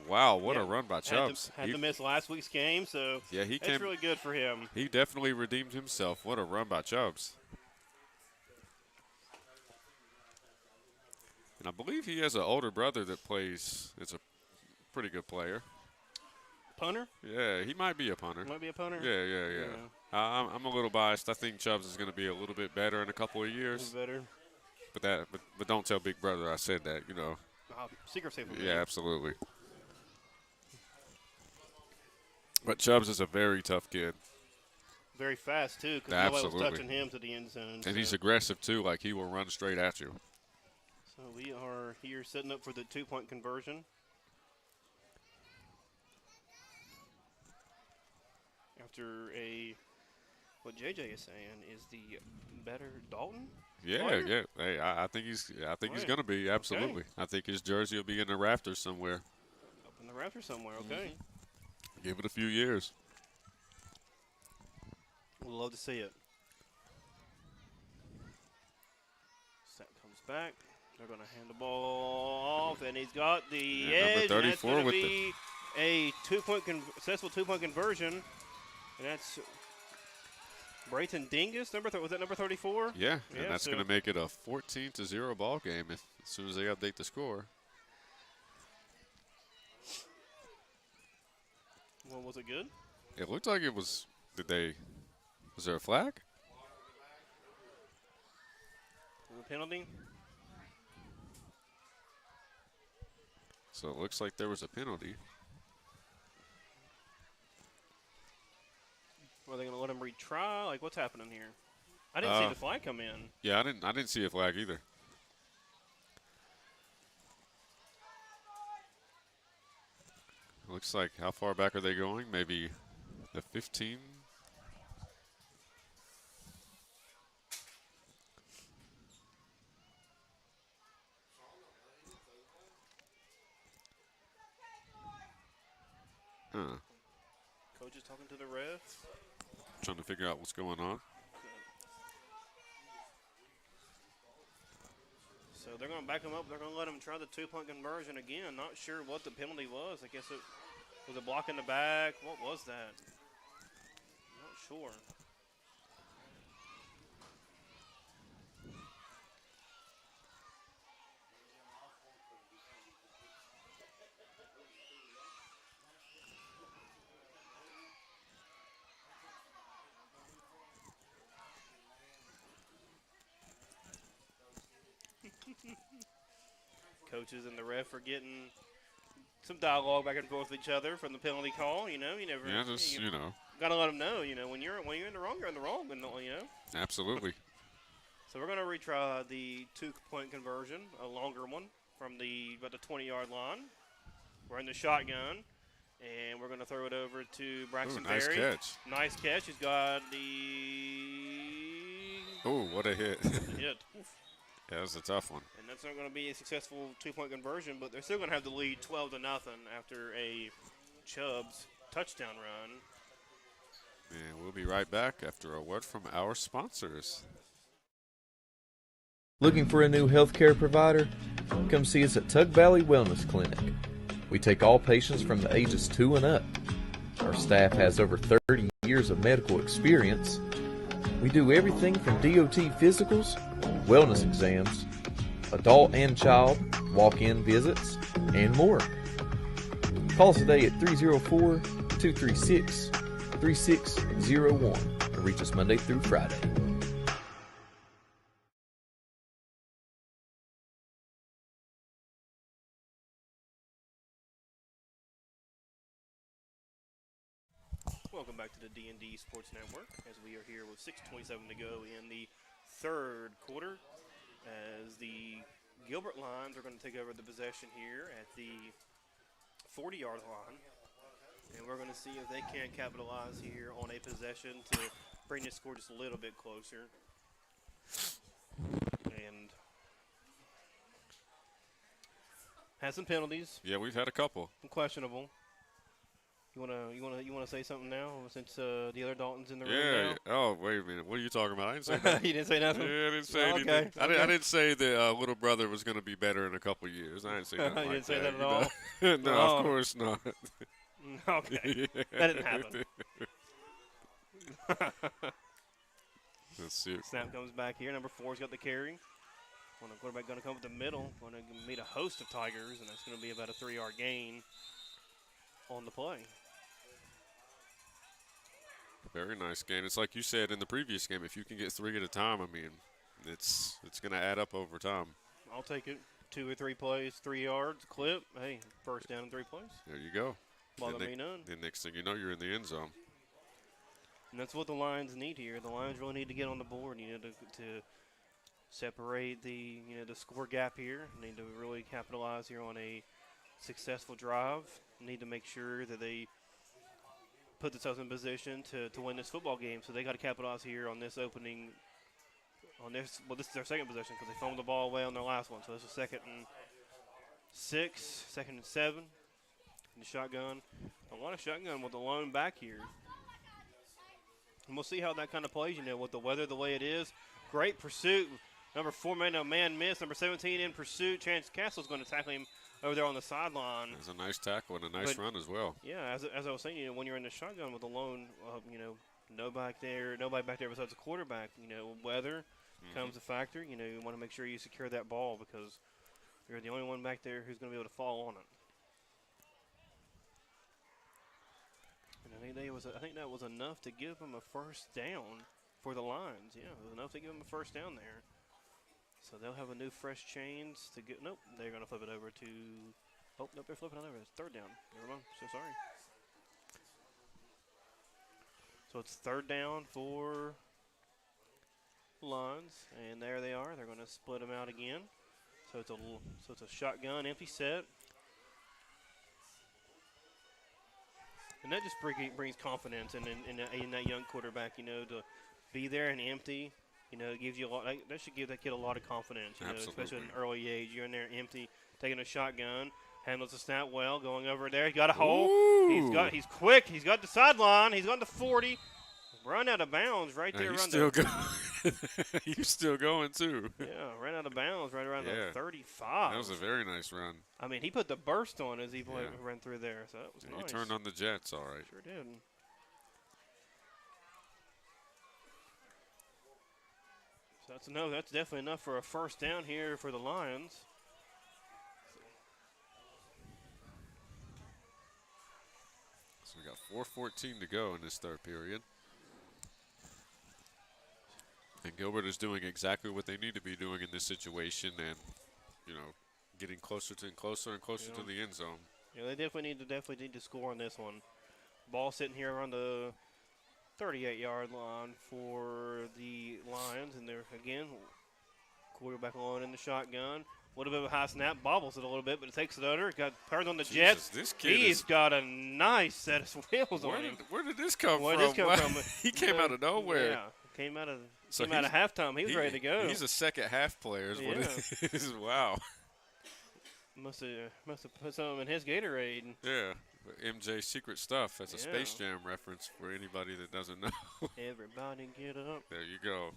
wow, what a run by Chubbs. Had to miss last week's game, so yeah, that's really good for him. He definitely redeemed himself. What a run by Chubbs. And I believe he has an older brother that plays. It's a pretty good player. Punter? Yeah, he might be a punter. Might be a punter? Yeah. I'm a little biased. I think Chubbs is going to be a little bit better in a couple of years. Better. But don't tell Big Brother I said that, Secret safe. Yeah, absolutely. But Chubbs is a very tough kid. Very fast, too, because nobody was touching him to the end zone. And he's aggressive, too. Like, he will run straight at you. So we are here setting up for the 2-point conversion. After what JJ is saying is the better Dalton? Yeah, player? yeah. Hey, I think he's going to be, absolutely. Okay. I think his jersey will be in the rafters somewhere. Up in the rafters somewhere, okay. Give it a few years. We'll love to see it. Snap comes back. They're going to hand the ball off, and he's got the edge. Number 34 and that's with going to be a successful 2-point conversion, and that's Brayton Dingus. Was that number 34? Yeah, and that's going to make it a 14-0 ball game as soon as they update the score. Well, was it good? It looked like it was. Was there a flag? A penalty? So it looks like there was a penalty. Are they going to let him retry? Like, what's happening here? I didn't see the flag come in. Yeah, I didn't see a flag either. Looks like, how far back are they going? Maybe the 15? Huh. Coach is talking to the ref. Trying to figure out what's going on. So they're going to back him up. They're going to let him try the 2-point conversion again. Not sure what the penalty was. I guess it was a block in the back. What was that? Not sure. Coaches and the ref are getting some dialogue back and forth with each other from the penalty call. You never. Yeah, just, Gotta let them know. When you're in the wrong, you're in the wrong. Absolutely. So we're gonna retry the 2-point conversion, a longer one from about the 20-yard line. We're in the shotgun, and we're gonna throw it over to Braxton nice Berry. Catch. Nice catch. He's got the. Oh, what a hit. Hit. Yeah, that was a tough one. And that's not going to be a successful 2-point conversion, but they're still going to have the lead 12-0 after a Chubbs touchdown run. And we'll be right back after a word from our sponsors. Looking for a new healthcare provider? Come see us at Tug Valley Wellness Clinic. We take all patients from the ages 2 and up. Our staff has over 30 years of medical experience. We do everything from DOT physicals, wellness exams, adult and child, walk-in visits, and more. Call us today at 304-236-3601 or reach us Monday through Friday. Welcome back to the D&D Sports Network as we are here with 6:27 to go in the third quarter as the Gilbert Lions are going to take over the possession here at the 40-yard line. And we're going to see if they can capitalize here on a possession to bring this score just a little bit closer. And had some penalties. Yeah, we've had a couple. Questionable. You wanna say something now since the other Dalton's in the room Yeah. now? Oh, wait a minute. What are you talking about? I didn't say that. You didn't say nothing? Yeah, I didn't say anything. Okay. I didn't say the little brother was going to be better in a couple of years. I didn't say nothing. You like didn't say that that at all? No, Oh. of course not. Okay. That didn't happen. Let's see. Snap comes back here. Number 4's got the carry. Quarterback going to come up the middle. Going to meet a host of Tigers, and that's going to be about a 3-yard gain on the play. Very nice game. It's like you said in the previous game, if you can get 3 at a time, I mean, it's going to add up over time. I'll take it. 2 or 3 plays, 3 yards, clip. Hey, first down in 3 plays. There you go. Bother me none. The next thing you know, you're in the end zone. And that's what the Lions need here. The Lions really need to get on the board, to separate the score gap here. Need to really capitalize here on a successful drive. Need to make sure that they put themselves in position to win this football game. So they got to capitalize here on this opening. This is their second possession because they fumbled the ball away on their last one. So this is 2nd and 6, 2nd and 7. In the shotgun. A lot of shotgun with the lone back here. And we'll see how that kind of plays, with the weather the way it is. Great pursuit. Number 4 made a man miss. Number 17 in pursuit. Chance Castle's going to tackle him over there on the sideline. It's a nice tackle and a nice run as well. Yeah, as I was saying, when you're in the shotgun with a lone, nobody back there besides the quarterback, weather comes a factor. You want to make sure you secure that ball because you're the only one back there who's going to be able to fall on it. And I think that was enough to give them a first down for the Lions. Yeah, it was enough to give them a first down there. So they'll have a new fresh chains to get. Nope, they're going to flip it over to. Oh, nope, they're flipping it over. It's 3rd down. Never mind. So sorry. So it's 3rd down for Lions, and there they are. They're going to split them out again. So it's a shotgun, empty set. And that just brings confidence in that young quarterback, to be there and empty. It gives you a lot. That should give that kid a lot of confidence, especially at an early age. You're in there empty, taking a shotgun, handles the snap well, going over there. He got a hole. Ooh. He's quick. He's got the sideline. He's got the 40. Run out of bounds right there. He's still going. He's still going too. Yeah, ran out of bounds right around the 35. That was a very nice run. I mean, he put the burst on as he ran through there, so that was nice. He turned on the Jets, all right. Sure did. So that's definitely enough for a first down here for the Lions. So we got 4:14 to go in this 3rd period. And Gilbert is doing exactly what they need to be doing in this situation and, getting closer and closer to the end zone. Yeah, they definitely need to score on this one. Ball sitting here around the 38-yard line for the Lions. And they're, again, quarterback alone in the shotgun. A little bit of a high snap, bobbles it a little bit, but it takes it under. Got turned on the Jets. This kid He's got a nice set of wheels on him. Where did this come from? Where did this come from? He came out of nowhere. Yeah, came out of halftime. He was ready to go. He's a second half player. Is what it is. Wow. Must have put something in his Gatorade. Yeah. MJ secret stuff. That's a Space Jam reference for anybody that doesn't know. Everybody get up. There you go.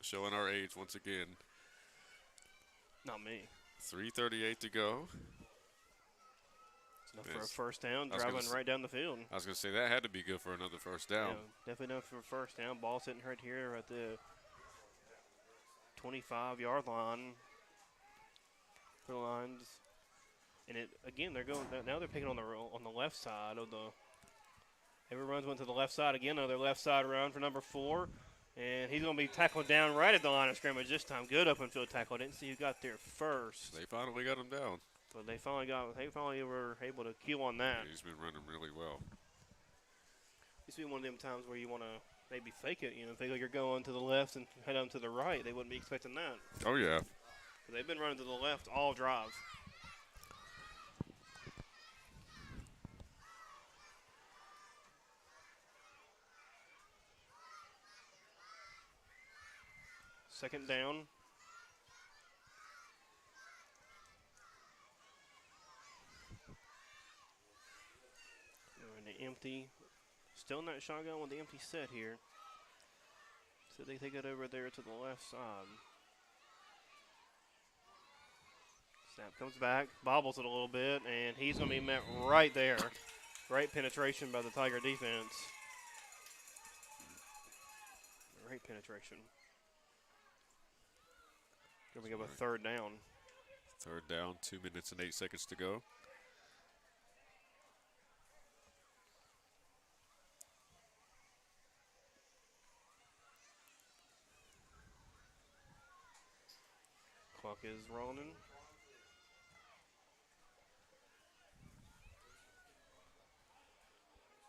Showing our age once again. Not me. 3:38 to go. It's enough for a first down, driving right down the field. I was going to say that had to be good for another first down. Yeah, definitely enough for a first down. Ball sitting right here at the 25-yard line for the Lions. And they're picking on the left side of the. Every runs went to the left side again. Another left side run for number 4. And he's going to be tackled down right at the line of scrimmage this time. Good open field tackle. I didn't see who got there first. They finally got him down. But they finally were able to cue on that. Yeah, he's been running really well. Used to be one of them times where you want to maybe fake it, fake like you're going to the left and head on to the right. They wouldn't be expecting that. Oh, yeah. But they've been running to the left all drive. Second down. They're in the empty. Still in that shotgun with the empty set here. So they take it over there to the left side. Snap comes back, bobbles it a little bit, and he's going to be met right there. Great penetration by the Tiger defense. Great penetration. Here we go with 3rd down. 3rd down, 2 minutes and 8 seconds to go. is running.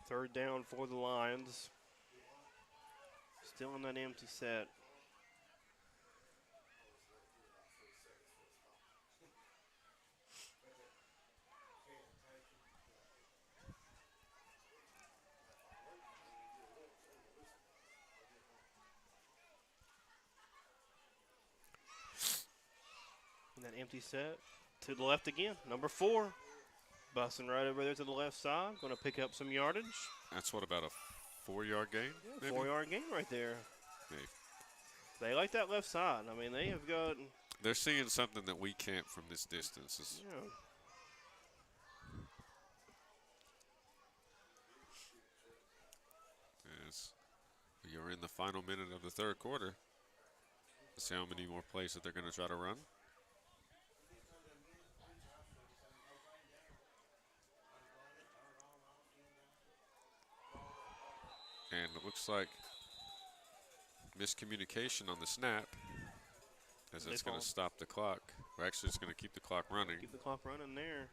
Third down for the Lions. Still in that empty set. And that empty set to the left again. Number 4. Busting right over there to the left side. Going to pick up some yardage. That's what, about a 4-yard gain? Yeah, 4-yard gain right there. Maybe. They like that left side. I mean, they have got. They're seeing something that we can't from this distance. Yeah. As we are in the final minute of the third quarter. Let's see how many more plays that they're going to try to run. And it looks like miscommunication on the snap, as it's going to stop the clock. Or actually, it's going to keep the clock running. Keep the clock running there.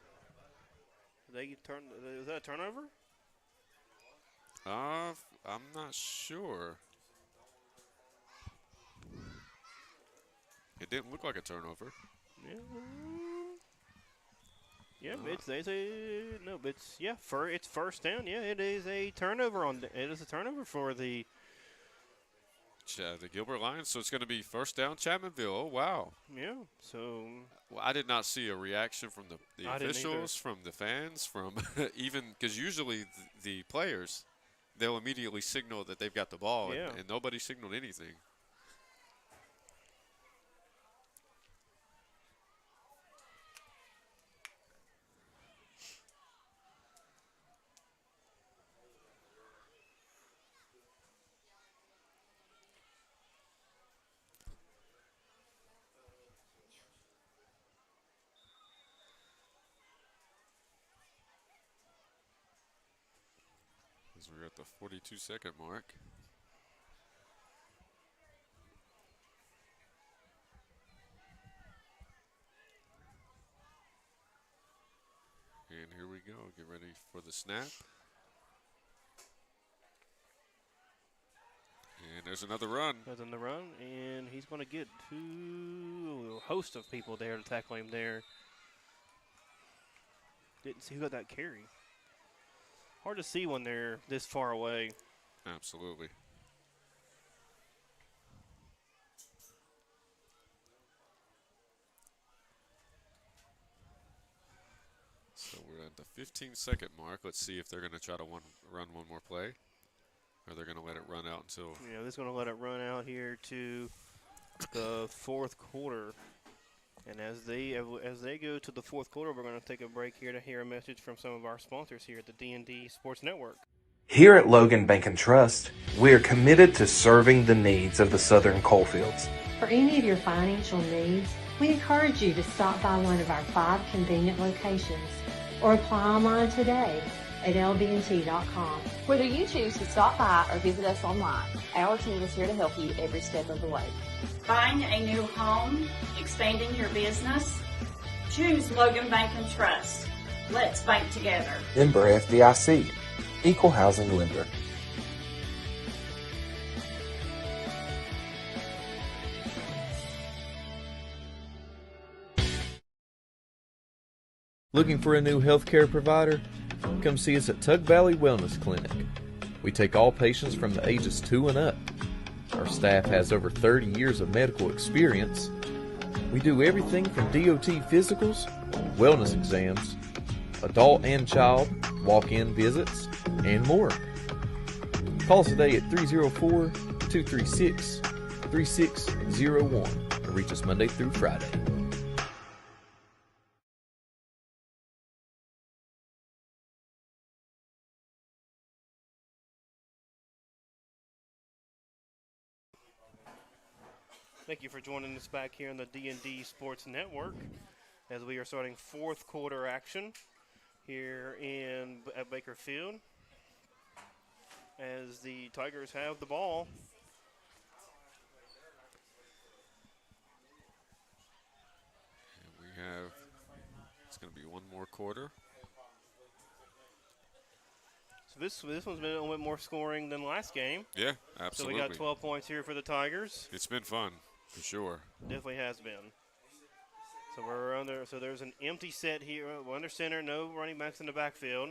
Is that a turnover? I'm not sure. It didn't look like a turnover. Yeah. Yeah, it's first down. Yeah, it is a turnover for the Gilbert Lions. So it's going to be first down, Chapmanville. Oh wow. Yeah. So well, I did not see a reaction from the officials, from the fans, from even because usually the players, they'll immediately signal that they've got the ball, and nobody signaled anything. We're at the 42-second mark. And here we go. Get ready for the snap. And there's another run. There's another run, and he's going to get a host of people there to tackle him there. Didn't see who got that carry. Hard to see when they're this far away. Absolutely. So we're at the 15-second mark. Let's see if they're going to try to run one more play, or they're going to let it run out until. Yeah, they're going to let it run out here to the fourth quarter. And as they go to the fourth quarter, we're going to take a break here to hear a message from some of our sponsors here at the D&D Sports Network. Here at Logan Bank and Trust, we are committed to serving the needs of the Southern coalfields. For any of your financial needs, we encourage you to stop by one of our 5 convenient locations or apply online today at lbnt.com. Whether you choose to stop by or visit us online, our team is here to help you every step of the way. Buying a new home, expanding your business? Choose Logan Bank and Trust. Let's bank together. Member FDIC, Equal Housing Lender. Looking for a new healthcare provider? Come see us at Tug Valley Wellness Clinic. We take all patients from the ages 2 and up. Our staff has over 30 years of medical experience. We do everything from DOT physicals, wellness exams, adult and child, walk-in visits, and more. Call us today at 304-236-3601 or reach us Monday through Friday. Thank you for joining us back here on the D&D Sports Network as we are starting fourth quarter action here at Baker Field as the Tigers have the ball. It's going to be one more quarter. So this one's been a little bit more scoring than last game. Yeah, So absolutely. we got 12 points here for the Tigers. It's been fun, for sure. Definitely has been. So we're under. So there's an empty set here. We're under center. No running backs in the backfield.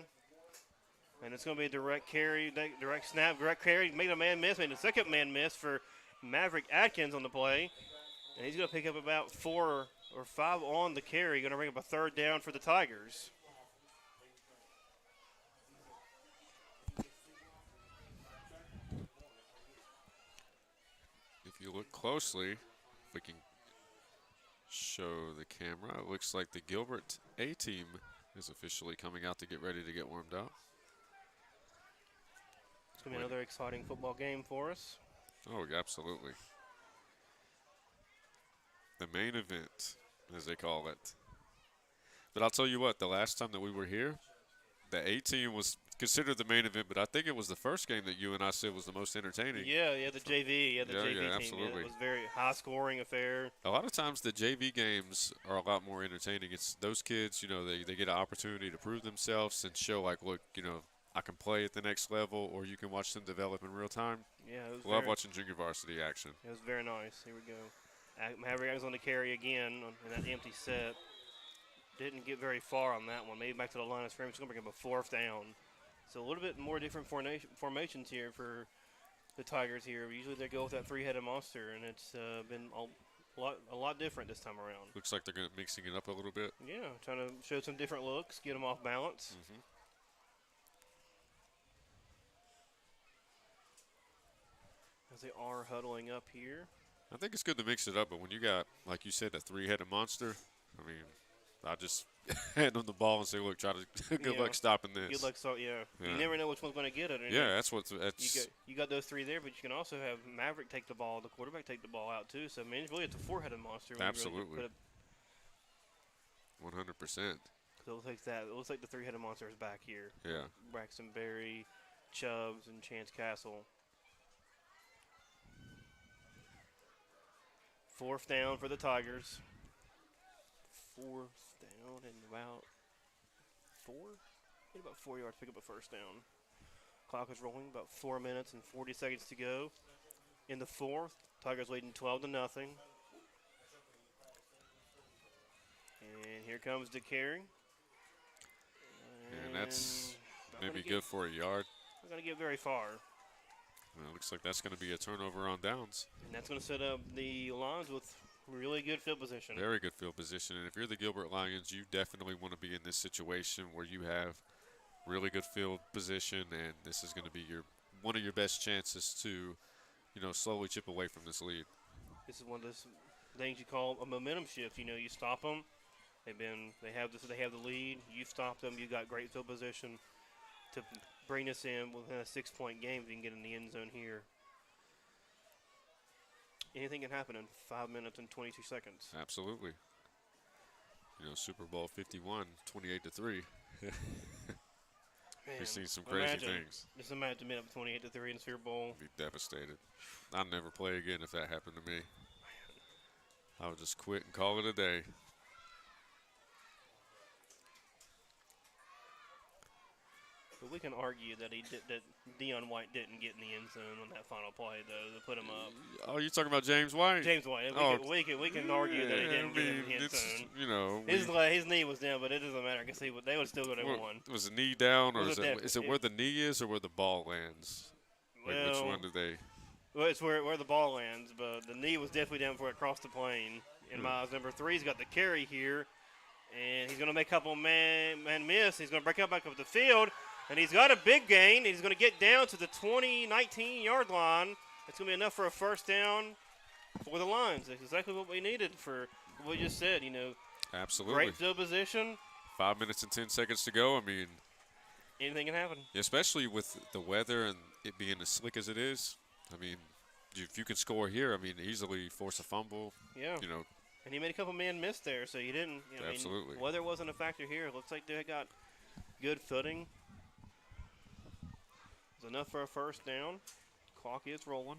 And it's going to be a direct carry, direct snap, direct carry. Made a man miss. Made a second man miss for Maverick Atkins on the play. And he's going to pick up about 4 or 5 on the carry. Going to bring up a third down for the Tigers. If you look closely, if we can show the camera, it looks like the Gilbert A team is officially coming out to get ready to get warmed up. It's going to be another exciting football game for us. Oh, absolutely. The main event, as they call it. But I'll tell you what, the last time that we were here, the A team was considered the main event, but I think it was the first game that you and I said was the most entertaining. Yeah, the JV. Yeah, the JV team. Absolutely. Yeah, it was a very high-scoring affair. A lot of times the JV games are a lot more entertaining. It's those kids, they get an opportunity to prove themselves and show, like, look, I can play at the next level, or you can watch them develop in real time. Yeah, it was Love watching junior varsity action. It was very nice. Here we go. Maverick was on the carry again in that empty set. Didn't get very far on that one. Maybe back to the line of scrimmage. It's going to bring up a 4th down. So a little bit more different formations here for the Tigers here. Usually they go with that 3-headed monster, and it's been a lot different this time around. Looks like they're mixing it up a little bit. Yeah, trying to show some different looks, get them off balance. Mm-hmm. As they are huddling up here. I think it's good to mix it up, but when you got, like you said, a 3-headed monster, I mean, I just hand them the ball and say, look, try to good luck stopping this. Good luck, yeah. You never know which one's going to get it. Yeah, that's. You got those 3 there, but you can also have Maverick take the ball, the quarterback take the ball out too. So I mean, really, it's a 4-headed monster. Absolutely. 100%. So it looks like that. It looks like the 3-headed monster is back here. Yeah. Braxton Berry, Chubbs, and Chance Castle. 4th down for the Tigers. 4th down and about 4? Need about 4 yards to pick up a 1st down. Clock is rolling, about 4 minutes and 40 seconds to go. In the 4th, Tigers leading 12-0. And here comes the carry. And that's maybe good for a yard. Not going to get very far. Well, it looks like that's going to be a turnover on downs. And that's going to set up the Lions with really good field position. Very good field position. And if you're the Gilbert Lions, you definitely want to be in this situation where you have really good field position, and this is going to be one of your best chances to, slowly chip away from this lead. This is one of those things you call a momentum shift. You stop them. They have the lead. You stop them. You got great field position to bring us in within a 6-point game if you can get in the end zone here. Anything can happen in 5 minutes and 22 seconds. Absolutely. Super Bowl 51, 28-3. We've seen some crazy things. Just imagine being up 28-3 in the Super Bowl. Be devastated. I'd never play again if that happened to me. I would just quit and call it a day. But we can argue that that Deion White didn't get in the end zone on that final play, though, to put him up. Oh, you talking about James White? James White. We can argue that he didn't get in the end zone. His knee was down, but it doesn't matter because they would still go to won. Was the knee down, or is it where the knee is or where the ball lands? Like, which one did they? Well, it's where the ball lands, but the knee was definitely down before it crossed the plane. And Miles, number 3's got the carry here, and he's going to make a couple man miss. He's going to break up back up the field. And he's got a big gain. He's going to get down to the 19-yard line. It's going to be enough for a 1st down for the Lions. That's exactly what we needed for what we just said, Absolutely. Great field position. 5 minutes and 10 seconds to go. I mean, anything can happen. Especially with the weather and it being as slick as it is. I mean, if you can score here, easily force a fumble. Yeah. And he made a couple man miss there, so you didn't. Absolutely. Weather wasn't a factor here. It looks like they got good footing. Enough for a 1st down. Clock is rolling.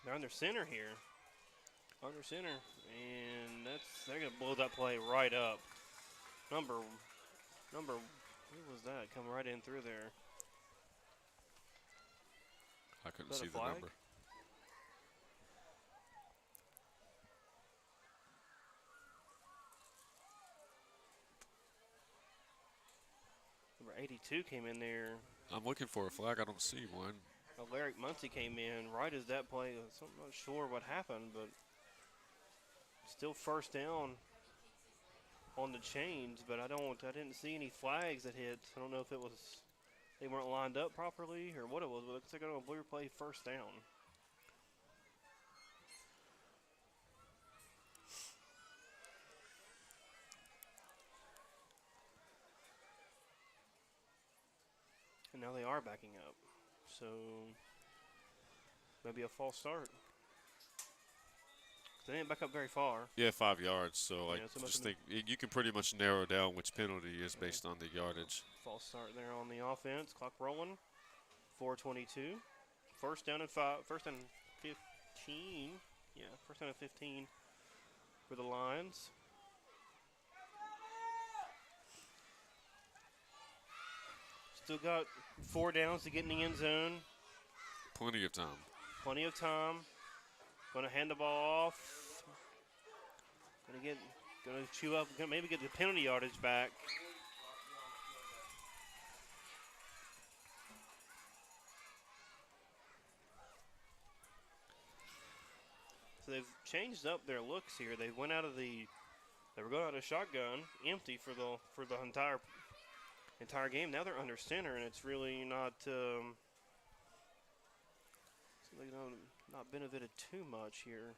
They're under center here. Under center. And they're going to blow that play right up. Number, who was that? Coming right in through there. I couldn't Is that see a the flag? number. Number 82 came in there. I'm looking for a flag. I don't see one. Alaric Muncie came in right as that play. So I'm not sure what happened, but still first down on the chains. But I didn't see any flags that hit. I don't know if it was they weren't lined up properly or what it was. But it looks like on a blue play first down. And now they are backing up. So maybe a false start. They didn't back up very far. Yeah, 5 yards. So, like, Yeah, so just must think you can pretty much narrow down which penalty is based on the yardage. False start there on the offense. Clock rolling. 4:22. First down and 5. First and 15. Yeah, first down and 15 for the Lions. Still got 4 downs to get in the end zone. Plenty of time. Plenty of time. Going to hand the ball off. Going to chew up. Gonna maybe get the penalty yardage back. So they've changed up their looks here. They went out of they were going out of shotgun, empty for the entire game. Now they're under center, and it's really not not benefited too much here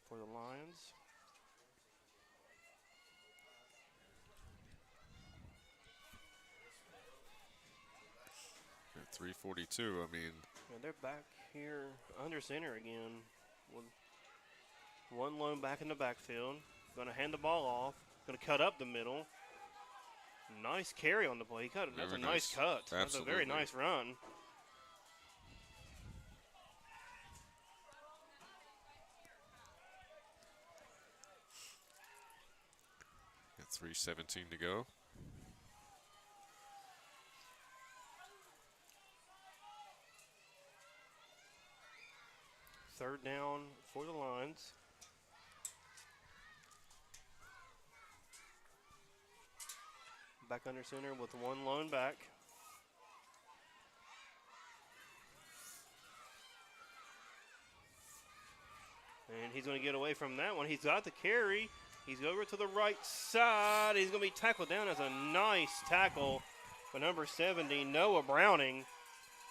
for the Lions. At 3:42, I mean. And they're back here under center again. With one lone back in the backfield. Going to hand the ball off. Going to cut up the middle. Nice carry on the play. That's a nice cut. That's a very nice run. At 3:17 to go. Third down for the Lions. Back under center with one lone back. And he's going to get away from that one. He's got the carry. He's over to the right side. He's going to be tackled down. That's a nice tackle for number 70, Noah Browning,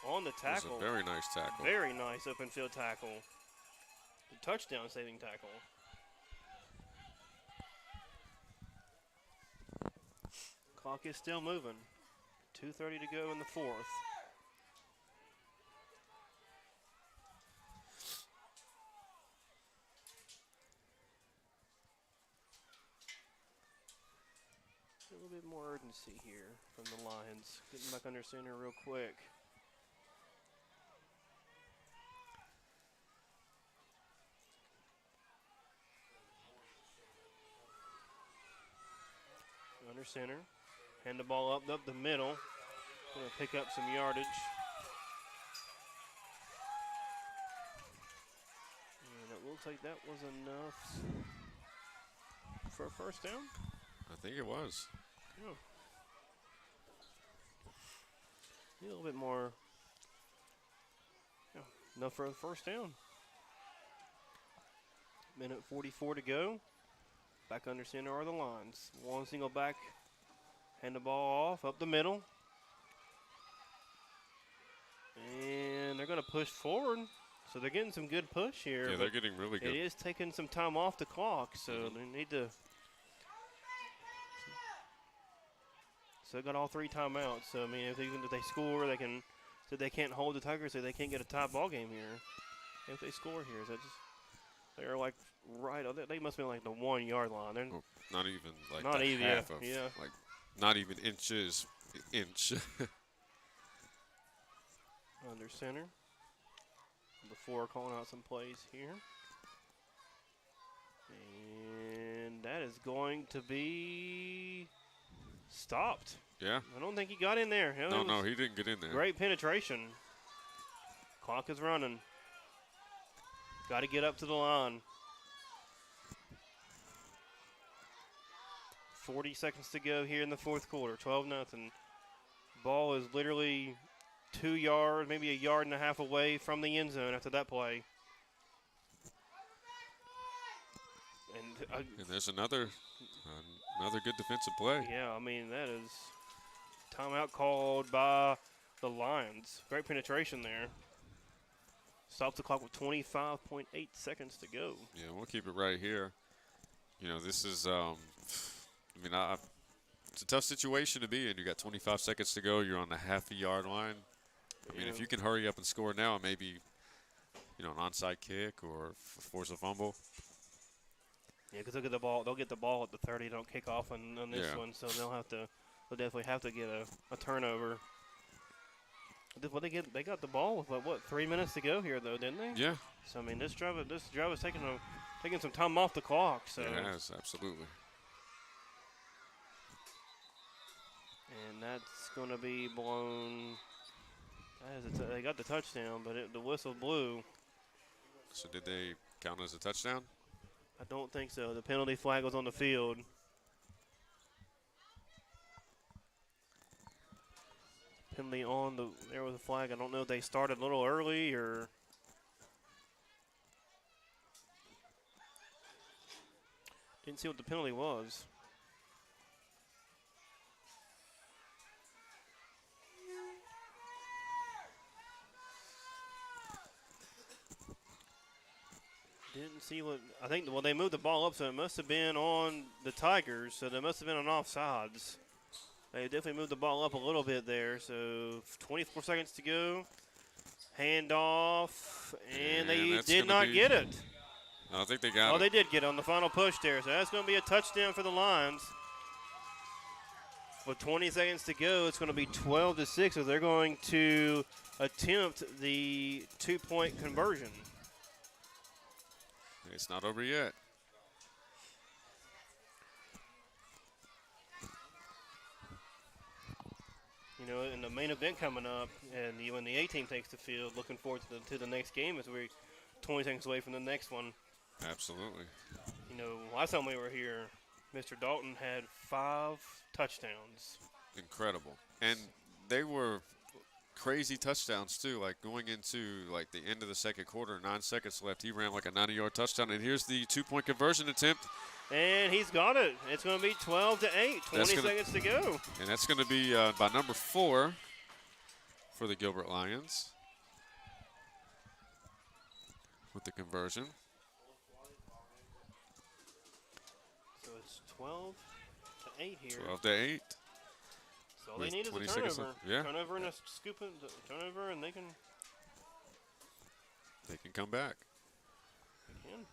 on the tackle. It was a very nice tackle. Very nice open field tackle. The touchdown saving tackle. Clock is still moving. 2:30 to go in the fourth. A little bit more urgency here from the Lions. Getting back under center real quick. Under center. Hand the ball up the middle. Going to pick up some yardage. And it looks like that was enough for a first down. I think it was. Yeah. A little bit more. Yeah, enough for a first down. Minute 44 to go. Back under center are the Lions. One single back. Hand the ball off up the middle. And they're going to push forward. So they're getting some good push here. Yeah, they're getting really good. It is taking some time off the clock, so they need to. So they got all 3 timeouts. So I mean, if they score, they can. So they can't hold the Tigers. So they can't get a tie ball game here. If they score here, so they're like right. They must be like the 1 yard line. They're not even like not even half of yeah. like not even inches. Inch. Under center. before calling out some plays here. And that is going to be stopped. Yeah. I don't think he got in there. No, he didn't get in there. Great penetration. Clock is running. Got to get up to the line. 40 seconds to go here in the fourth quarter. 12-0. Ball is literally 2 yards, maybe a yard and a half away from the end zone after that play. And there's another good defensive play. Yeah, I mean, that is timeout called by the Lions. Great penetration there. Stops the clock with 25.8 seconds to go. Yeah, we'll keep it right here. You know, this is, it's a tough situation to be in. You got 25 seconds to go. You're on the half-a-yard line. I mean, if you can hurry up and score now, maybe, an onside kick or force a fumble. Yeah, because they'll get the ball at the 30. Don't kick off on this one, so they'll definitely have to get a turnover. They got the ball with 3 minutes to go here though, didn't they? Yeah. So I mean, this drive is taking some time off the clock. So yes, absolutely. And that's going to be blown. They got the touchdown, but the whistle blew. So did they count as a touchdown? I don't think so. The penalty flag was on the field. Penalty there was a flag. I don't know if they started a little early or. Didn't see what the penalty was. Didn't see what I think. Well, they moved the ball up, so it must have been on the Tigers. So they must have been on offsides. They definitely moved the ball up a little bit there. So 24 seconds to go. Handoff, and they did not get it. I don't think they got it. Oh, they did get it on the final push there. So that's going to be a touchdown for the Lions. With 20 seconds to go, it's going to be 12-6. So they're going to attempt the 2-point conversion. It's not over yet. In the main event coming up, and when the A-team takes the field, looking forward to the next game as we're 20 seconds away from the next one. Absolutely. Last time we were here, Mr. Dalton had 5 touchdowns. Incredible. And they were crazy touchdowns too, like going into the end of the second quarter, 9 seconds left, he ran like a 90-yard touchdown, and here's the 2-point conversion attempt. And he's got it. It's going to be 12-8, 20 seconds to go. And that's going to be by number 4 for the Gilbert Lions with the conversion. So it's 12-8 here. 12-8. So all they need is a turnover. Turnover and a scoop, turnover, and they can come back. They can.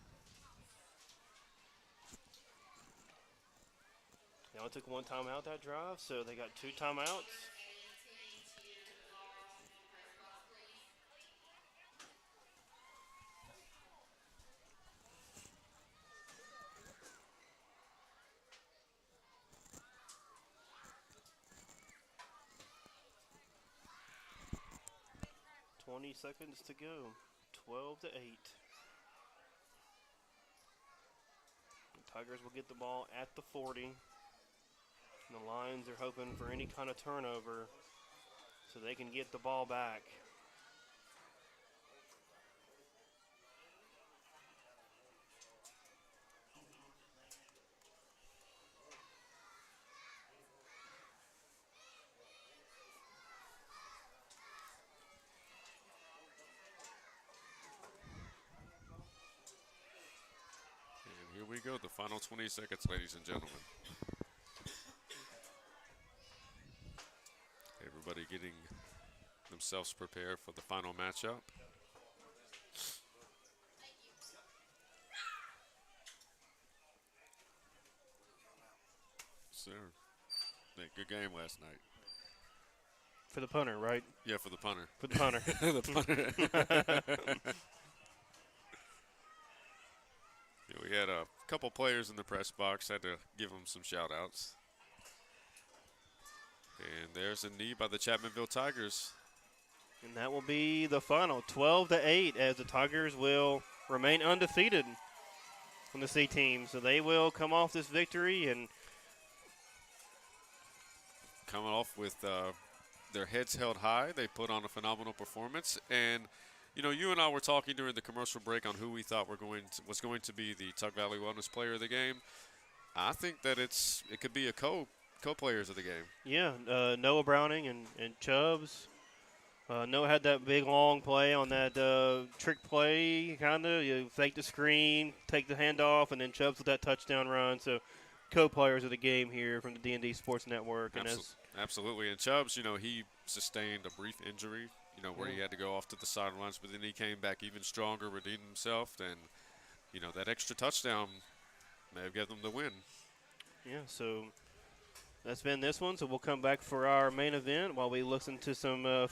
They only took 1 timeout that drive, so they got 2 timeouts. Seconds to go. 12-8. The Tigers will get the ball at the 40. And the Lions are hoping for any kind of turnover so they can get the ball back. Here we go, the final 20 seconds, ladies and gentlemen. Everybody getting themselves prepared for the final matchup. Sir, good game last night. For the punter, right? Yeah, for the punter. For the punter. The punter. Yeah, we had a couple players in the press box. Had to give them some shout-outs. And there's a knee by the Chapmanville Tigers. And that will be the final, 12-8, as the Tigers will remain undefeated on the C team. So they will come off this victory and Coming off with their heads held high. They put on a phenomenal performance. And, you know, you and I were talking during the commercial break on who we thought was going to be the Tug Valley Wellness Player of the game. I think that it could be a co-players of the game. yeah, Noah Browning and Chubbs. Noah had that big long play on that trick play, kind of. You fake the screen, take the handoff, and then Chubbs with that touchdown run. So co-players of the game here from the D&D Sports Network. And Absolutely. And Chubbs, you know, he sustained a brief injury, you know, where he had to go off to the sidelines, but then he came back even stronger, redeemed himself, and, you know, that extra touchdown may have given them the win. yeah, so that's been this one. So we'll come back for our main event while we listen to some